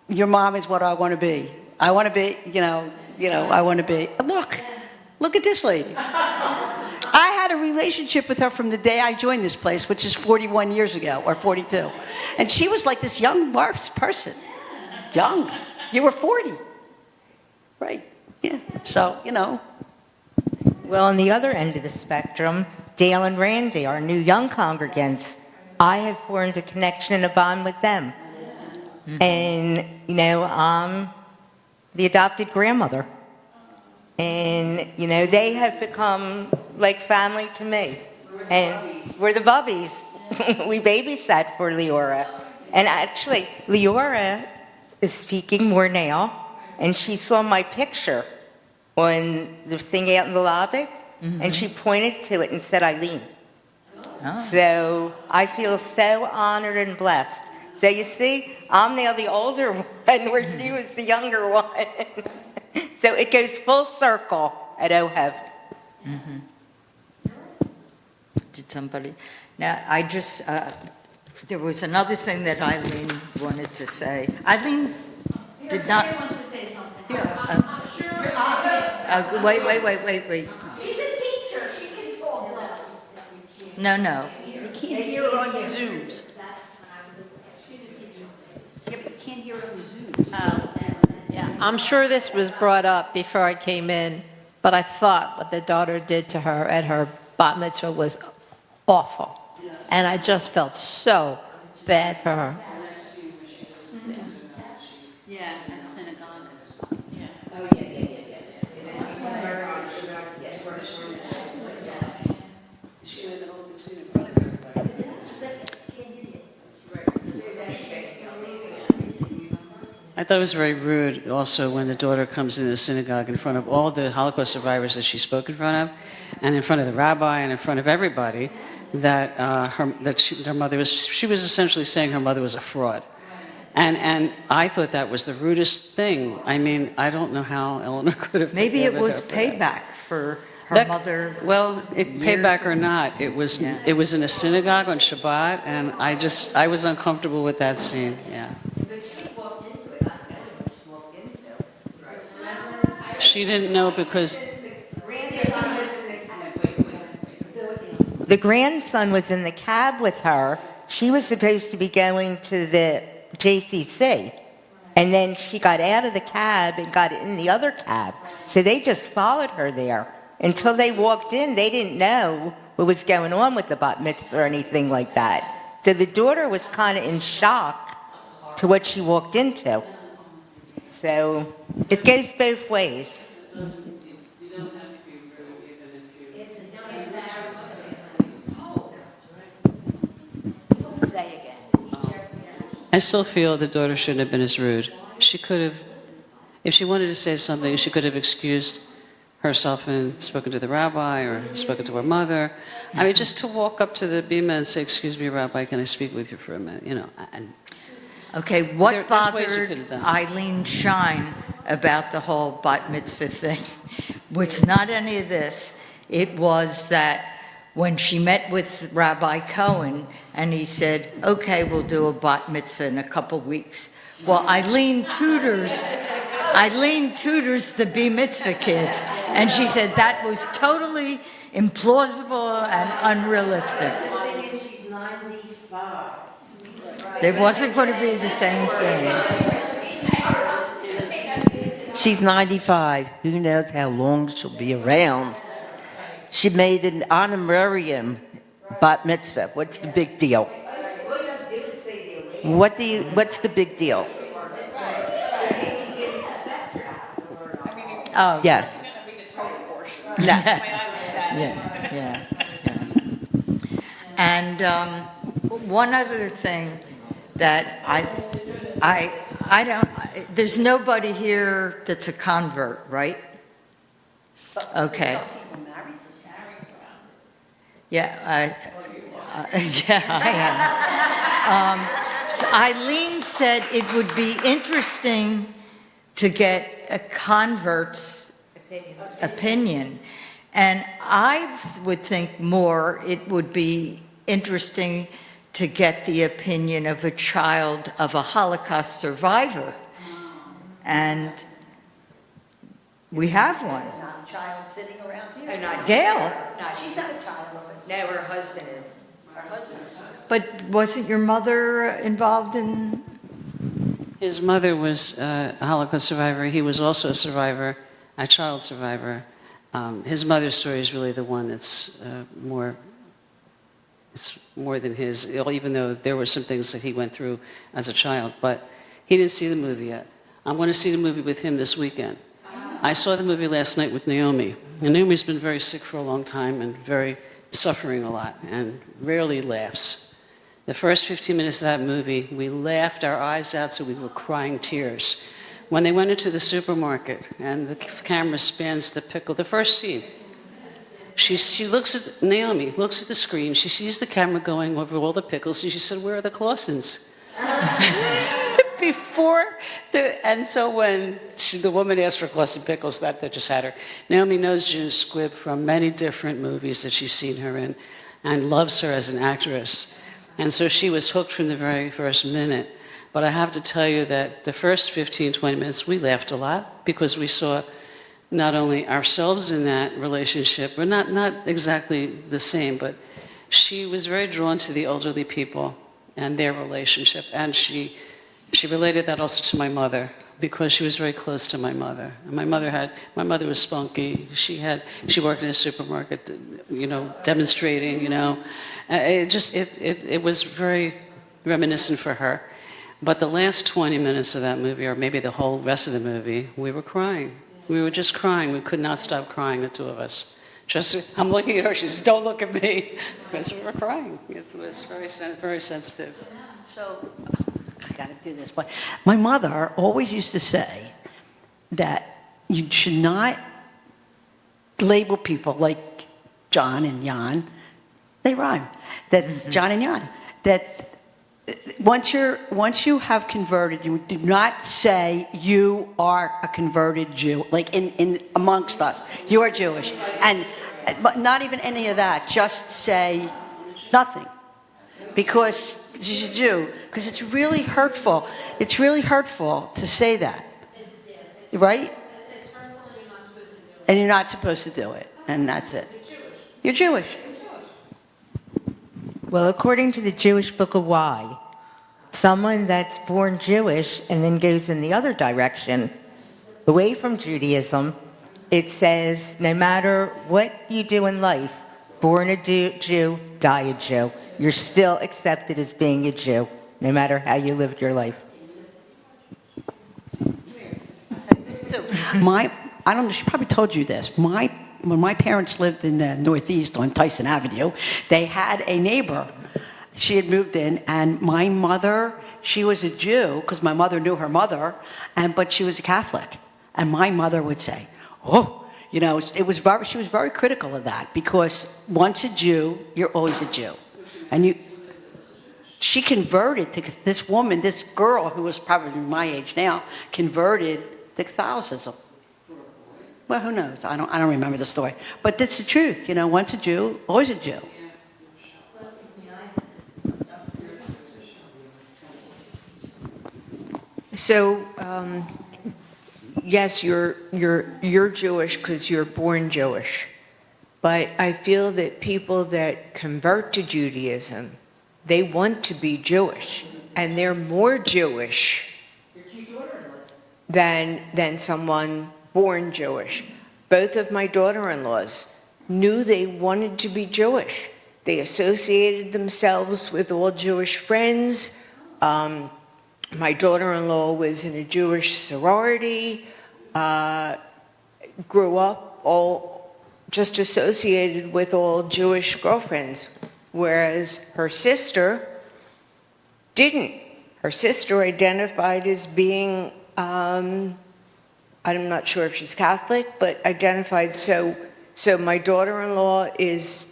S3: your mom is what I want to be. I want to be, I want to be. Look at this lady. I had a relationship with her from the day I joined this place, which is 41 years ago, or 42. And she was like this young person. Young. You were 40. Right. Yeah. So,
S6: Well, on the other end of the spectrum, Dale and Randy, our new young congregants, I have formed a connection and a bond with them. And, I'm the adopted grandmother. And, they have become like family to me. And we're the bubbies. We babysat for Leora. And actually, Leora is speaking more now, and she saw my picture on the thing out in the lobby, and she pointed to it and said, Eileen.
S1: Oh.
S6: So I feel so honored and blessed. So you see, I'm now the older one, where she was the younger one. So it goes full circle at OHEV.
S1: Did somebody? Now, there was another thing that Eileen wanted to say. Eileen did not.
S12: Your friend wants to say something. I'm sure.
S1: Wait.
S12: She's a teacher. She can talk loud.
S1: No.
S3: You can't hear her on the Zooms.
S12: She's a teacher.
S3: Yeah, but you can't hear her on the Zooms.
S10: Yeah, I'm sure this was brought up before I came in, but I thought what the daughter did to her at her bat mitzvah was awful. And I just felt so bad for her.
S13: Yeah, at synagogue.
S5: I thought it was very rude also when the daughter comes into the synagogue in front of all the Holocaust survivors that she spoke in front of, and in front of the rabbi and in front of everybody, that her mother was, she was essentially saying her mother was a fraud. And I thought that was the rudest thing. I mean, I don't know how Eleanor could have.
S1: Maybe it was
S5: forgiven her for that.
S1: payback for her mother.
S5: Well, payback
S1: years
S5: or not, it was in a synagogue on Shabbat, and I was uncomfortable with that scene. Yeah.
S9: But she walked into it, not knowing what she walked into. Remember?
S5: She didn't know because
S6: The grandson was in the cab with her. She was supposed to be going to the JCC. And then she got out of the cab and got in the other cab. So they just followed her there. Until they walked in, they didn't know what was going on with the bat mitzvah or anything like that. So the daughter was kind of in shock to what she walked into. So it goes both ways.
S5: I still feel the daughter shouldn't have been as rude. She could have, if she wanted to say something, she could have excused herself and spoken to the rabbi or spoken to her mother. I mean, just to walk up to the bima and say, "Excuse me, Rabbi, can I speak with you for a minute?" And
S1: Okay, what
S5: there's ways you
S1: bothered
S5: could have done it.
S1: Eileen Shine about the whole bat mitzvah thing was not any of this. It was that when she met with Rabbi Cohen and he said, okay, we'll do a bat mitzvah in a couple weeks. Well, Eileen tutors the bar mitzvah kids. And she said that was totally implausible and unrealistic.
S9: She's 95.
S1: There wasn't going to be the same thing.
S11: She's 95. Who knows how long she'll be around? She made an honorarium bat mitzvah. What's the big deal? What's the big deal?
S1: Oh.
S11: Yeah.
S2: I'm gonna read the total portion.
S11: No.
S2: That's the way I look at it.
S1: Yeah. And one other thing that I don't, there's nobody here that's a convert, right? Okay. Yeah, yeah, I am. Eileen said it would be interesting to get a convert's opinion. And I would think more it would be interesting to get the opinion of a child of a Holocaust survivor. And we have one.
S6: Not a child sitting around here.
S1: Gail.
S6: No, she's not a child of it. No, her husband is. Her husband is.
S1: But wasn't your mother involved in?
S5: His mother was a Holocaust survivor. He was also a survivor, a child survivor. His mother's story is really the one that's it's more than his, even though there were some things that he went through as a child. But he didn't see the movie yet. I'm going to see the movie with him this weekend. I saw the movie last night with Naomi. And Naomi's been very sick for a long time and very suffering a lot and rarely laughs. The first 15 minutes of that movie, we laughed our eyes out so we were crying tears. When they went into the supermarket and the camera spans the pickle, the first scene, she looks at, Naomi looks at the screen, she sees the camera going over all the pickles, and she said, "Where are the Clausens?" And so when the woman asked for Clausen pickles, that just had her. Naomi knows June Squibb from many different movies that she's seen her in and loves her as an actress. And so she was hooked from the very first minute. But I have to tell you that the first 15, 20 minutes, we laughed a lot because we saw not only ourselves in that relationship, but not exactly the same, but she was very drawn to the elderly people and their relationship. And she related that also to my mother because she was very close to my mother. And my mother was spunky. She worked in a supermarket, demonstrating, It was very reminiscent for her. But the last 20 minutes of that movie, or maybe the whole rest of the movie, we were crying. We were just crying. We could not stop crying, the two of us. I'm looking at her, she says, "Don't look at me," because we were crying. It was very sensitive.
S3: So, I got to do this. But my mother always used to say that you should not label people like John and Jan. They rhyme. That John and Jan. That once you have converted, you do not say you are a converted Jew, like in amongst us. You are Jewish, but not even any of that. Just say nothing, because she's a Jew. Because it's really hurtful. It's really hurtful to say that, right?
S12: It's hurtful and you're not supposed to do it.
S3: And you're not supposed to do it, and that's it. You're Jewish.
S6: Well, according to the Jewish Book of Why, someone that's born Jewish and then goes in the other direction, away from Judaism, it says no matter what you do in life, born a Jew, die a Jew. You're still accepted as being a Jew, no matter how you lived your life.
S3: I don't know, she probably told you this. When my parents lived in the Northeast on Tyson Avenue, they had a neighbor. She had moved in, and my mother, she was a Jew, because my mother knew her mother, but she was a Catholic. And my mother would say, she was very critical of that, because once a Jew, you're always a Jew. And she converted to this woman, this girl who was probably my age now, converted to Catholicism. Well, who knows? I don't remember the story. But that's the truth. Once a Jew, always a Jew.
S6: So, yes, you're Jewish because you're born Jewish. But I feel that people that convert to Judaism, they want to be Jewish. And they're more Jewish than someone born Jewish. Both of my daughter-in-laws knew they wanted to be Jewish. They associated themselves with all Jewish friends. My daughter-in-law was in a Jewish sorority. grew up all just associated with all Jewish girlfriends, whereas her sister didn't. Her sister identified as being, I'm not sure if she's Catholic, but identified, so my daughter-in-law is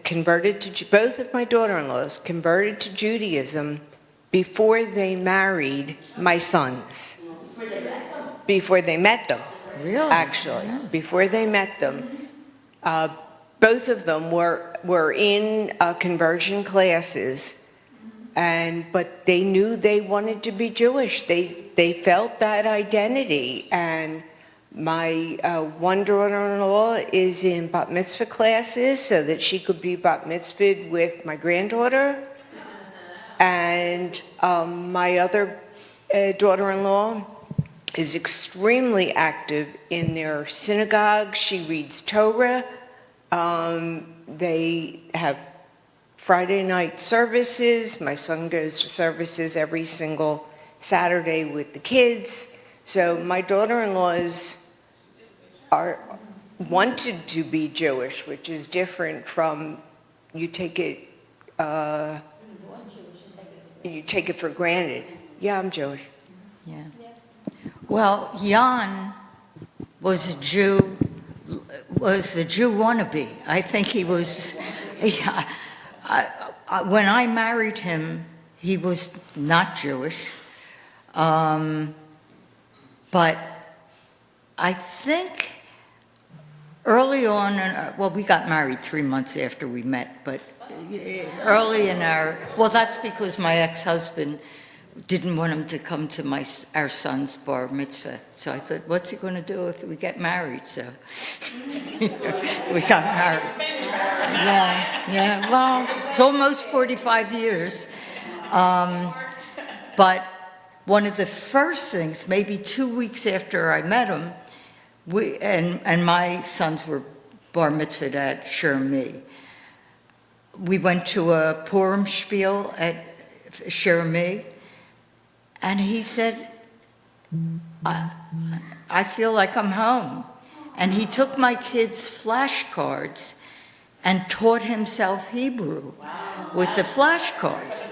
S6: converted to, both of my daughter-in-laws converted to Judaism before they married my sons. Before they met them.
S1: Really?
S6: Actually, before they met them. Both of them were in conversion classes, but they knew they wanted to be Jewish. They felt that identity, and my one daughter-in-law is in bat mitzvah classes so that she could be bat mitzvahed with my granddaughter. And my other daughter-in-law is extremely active in their synagogue. She reads Torah. They have Friday night services. My son goes to services every single Saturday with the kids. So my daughter-in-laws wanted to be Jewish, which is different from you take it for granted. Yeah, I'm Jewish.
S1: Yeah. Well, Jan was a Jew wannabe. I think he was, when I married him, he was not Jewish. But I think early on, we got married 3 months after we met, but early in that's because my ex-husband didn't want him to come to our son's bar mitzvah. So I thought, what's he going to do if we get married? So we got married. Yeah, well, it's almost 45 years. But one of the first things, maybe 2 weeks after I met him, and my sons were bar mitzvahed at Shermi. We went to a Purim spiel at Shermi, and he said, I feel like I'm home. And he took my kids' flashcards and taught himself Hebrew with the flashcards.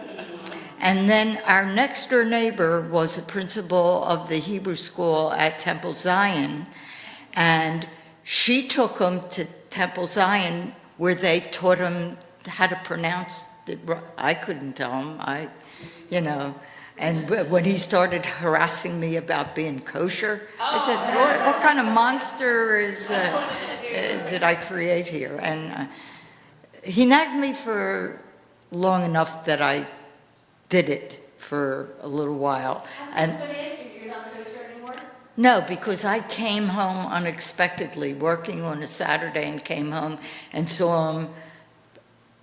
S1: And then our next door neighbor was a principal of the Hebrew school at Temple Zion, and she took him to Temple Zion where they taught him how to pronounce it. I couldn't tell him, and when he started harassing me about being kosher, I said, what kind of monster did I create here? And he nagged me for long enough that I did it for a little while. And
S12: You're not kosher anymore?
S1: no, because I came home unexpectedly, working on a Saturday, and came home and saw him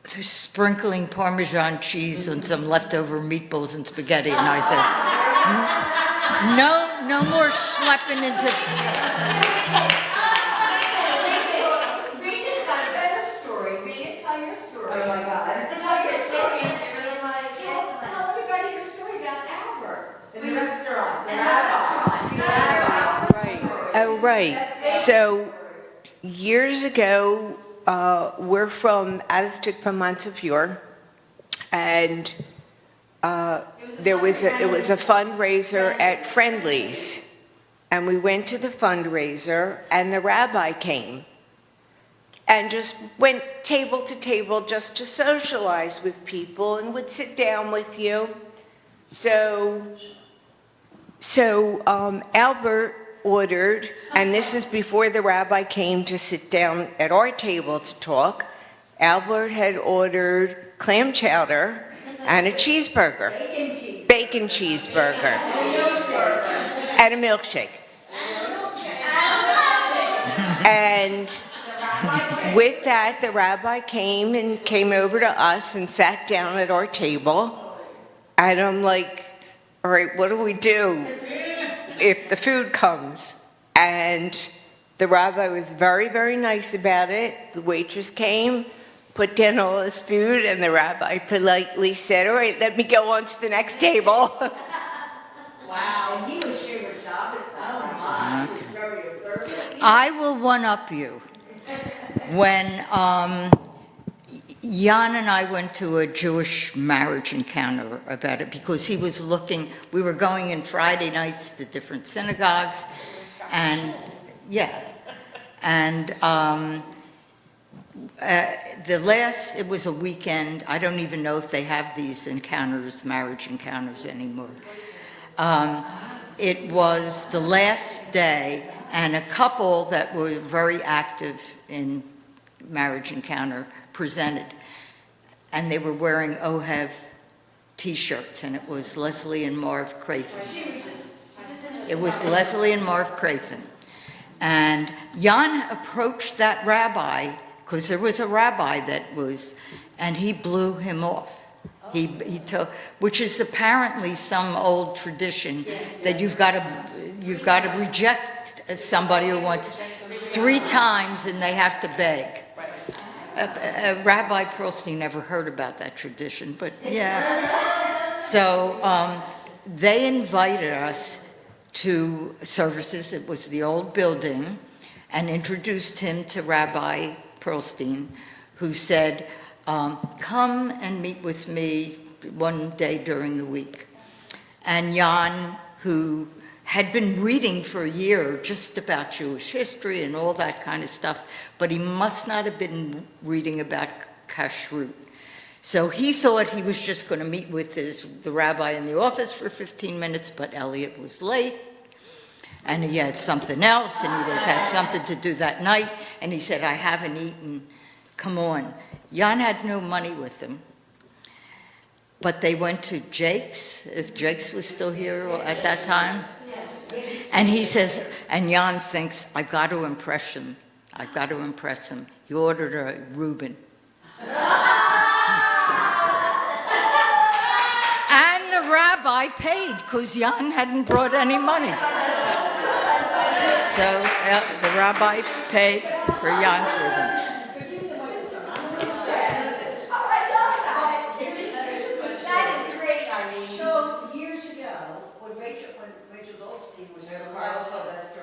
S1: sprinkling Parmesan cheese on some leftover meatballs and spaghetti, and I said, no more schlepping into...
S12: Rita's got a better story. Rita, tell your story. Oh my God. Tell your story. Tell everybody your story about Albert.
S9: In the restaurant.
S6: Oh, right. So years ago, we're from Tikva Montefiore, and it was a fundraiser at Friendly's, and we went to the fundraiser, and the rabbi came and just went table to table just to socialize with people and would sit down with you. So Albert ordered, and this is before the rabbi came to sit down at our table to talk. Albert had ordered clam chowder and a cheeseburger. Bacon cheeseburger. And a milkshake. And with that, the rabbi came over to us and sat down at our table. And I'm like, all right, what do we do if the food comes? And the rabbi was very, very nice about it. The waitress came, put down all his food, and the rabbi politely said, all right, let me go on to the next table.
S9: Wow, and he was Shemer Shabbos. He was very observant.
S1: I will one-up you. When Jan and I went to a Jewish marriage encounter about it because he was looking, we were going in Friday nights to different synagogues, and it was a weekend. I don't even know if they have these encounters, marriage encounters anymore. It was the last day, and a couple that were very active in marriage encounter presented, and they were wearing Ohev t-shirts, and it was Leslie and Marv Crathen. It was Leslie and Marv Crathen. And Jan approached that rabbi, because there was a rabbi that was, and he blew him off. He told, which is apparently some old tradition that you've got to reject somebody who wants 3 times and they have to beg. Rabbi Perlstein never heard about that tradition, but yeah. So they invited us to services. It was the old building, and introduced him to Rabbi Perlstein, who said, come and meet with me one day during the week. And Jan, who had been reading for a year just about Jewish history and all that kind of stuff, but he must not have been reading about kashrut. So he thought he was just going to meet with the rabbi in the office for 15 minutes, but Elliot was late, and he had something else, and he had something to do that night, and he said, I haven't eaten, come on. Jan had no money with him, but they went to Jake's, if Jake's was still here at that time. And he says, and Jan thinks, I've got to impress him. I've got to impress him. He ordered a Reuben. And the rabbi paid, because Jan hadn't brought any money. So the rabbi paid for Jan's Reuben.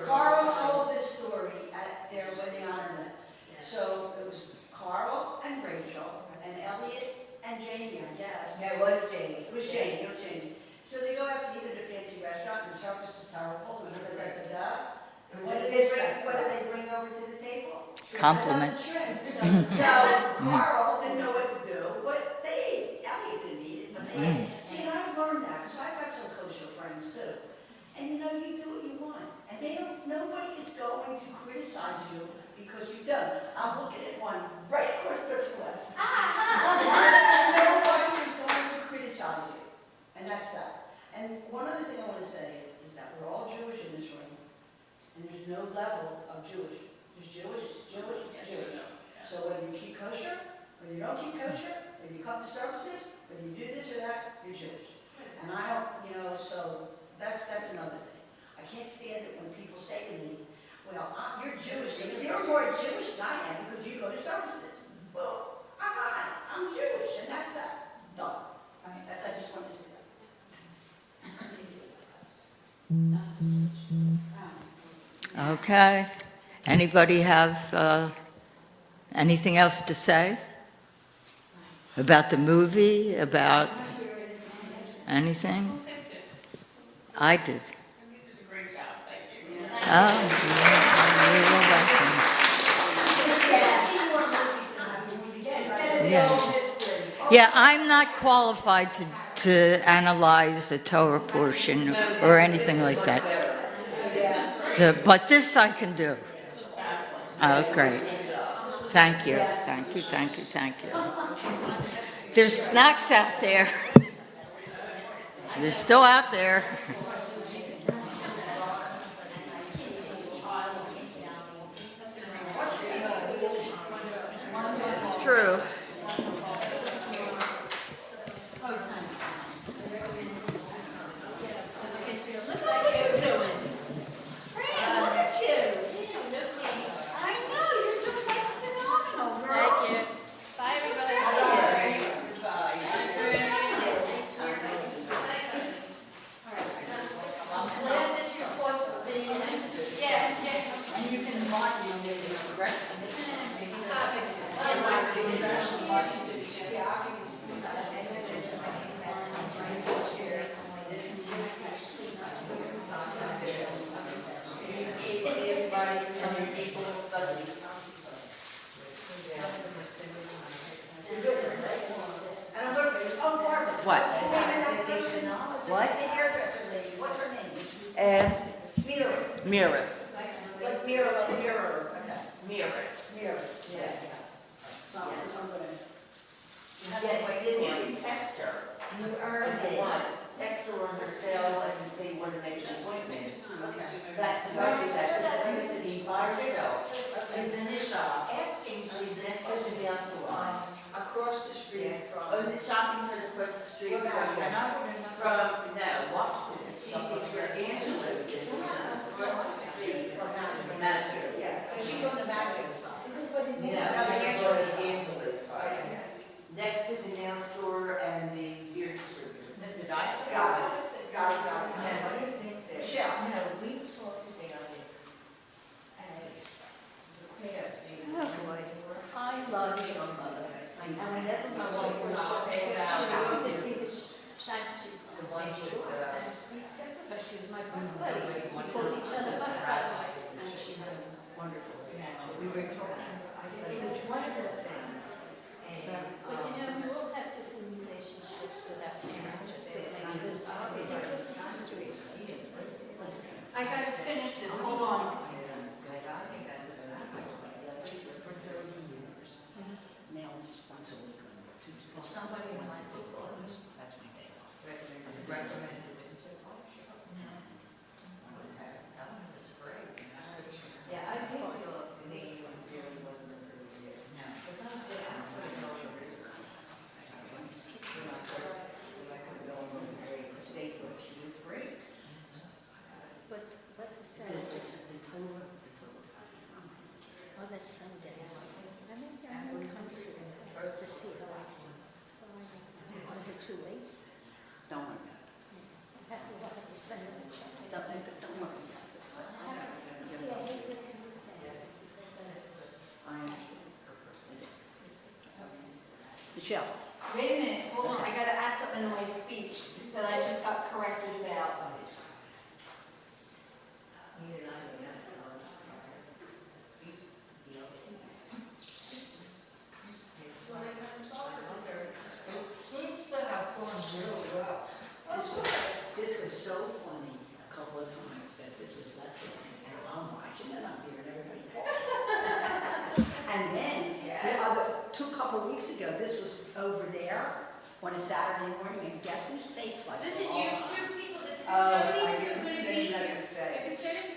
S12: Carl told this story at their wedding honorment. So it was Carl and Rachel and Elliot and Janie, I guess.
S9: That was Janie.
S12: It was Janie. So they go out to eat at a fancy restaurant, and the service is terrible. What did they bring over to the table?
S1: Compliment.
S12: So Carl didn't know what to do, but they ate. Elliot didn't eat it, but they ate. See, and I've learned that, so I've got some kosher friends too. And you know, you do what you want. And nobody is going to criticize you because you've done. I'm looking at one right across the left. Nobody is going to criticize you. And that's that. And one other thing I want to say is that we're all Jewish in this room. And there's no level of Jewish. There's Jewish, Jewish. So whether you keep kosher, whether you don't keep kosher, whether you come to services, whether you do this or that, you're Jewish. And I don't, so that's another thing. I can't stand it when people say to me, well, you're Jewish, and you're more Jewish than I am because you go to services. Well, I'm not. I'm Jewish, and that's that. Done. I just want to say that.
S1: Okay. Anybody have anything else to say about the movie, about anything? I did. Oh, you're welcome. Yeah, I'm not qualified to analyze a Torah portion or anything like that. So, but this I can do. Oh, great. Thank you. There's snacks out there. They're still out there. It's true.
S12: And you can
S11: What? What?
S12: The hairdresser lady, what's her name? Mira.
S11: Mira.
S12: Like Mira, like mirror.
S11: Mira.
S12: Mira, yeah. So I'm gonna.
S11: Yeah, you can text her.
S12: You earned
S11: If you
S12: it.
S11: want, text her on her cell and say you want to make an appointment.
S12: Okay.
S11: That, if I do that, to the city by herself.
S12: She's in the shop, asking, she's in
S11: Such a nail salon.
S12: across the street from.
S11: Oh, the shopping center across the street
S12: What about it?
S11: from, no, she is where Angela is, across the street from Manager.
S12: Yeah, so she's on the Vatican side.
S11: No, Angela is Angela's side. Next to the nail store and the beer distributor.
S12: Got it. Michelle.
S9: No, we talked about it as the past,
S7: I love your mother. And whenever my wife was she went to see the the one and we said to her, she was my bus buddy. We called each other bus buddies. And she's a wonderful man. We were talking. It was one of the things. But we all have different relationships with our parents or siblings. Because the history is so different.
S12: I gotta finish this, hold on.
S3: Nails once a week on Tuesday.
S12: Somebody wants to close.
S3: That's my day off.
S12: Recommended. Yeah, I think the name really wasn't a good idea. No. It's not that I'm putting over it. I could go on with Mary, because they thought she was great.
S7: But to say, oh, that's Sunday. I mean, I'm going to come to see her. So is it too late?
S3: Don't worry about
S7: I have to send them a check.
S3: it. Don't worry about it.
S7: See, I hate to commit to it.
S3: Michelle.
S12: Wait a minute, hold on, I gotta add something to my speech that I just got corrected about. Seems to have gone really well.
S3: This was so funny a couple of times that this was left in, and I'm watching it, I'm hearing everybody talk. And then, couple weeks ago, this was over there on a Saturday morning, and guess whose face was it?
S12: Listen, you two people, the two,
S3: Oh,
S12: nobody
S3: I
S12: was
S3: didn't
S12: going to
S3: know
S12: be
S3: you had
S12: here.
S3: to say.
S12: If as soon as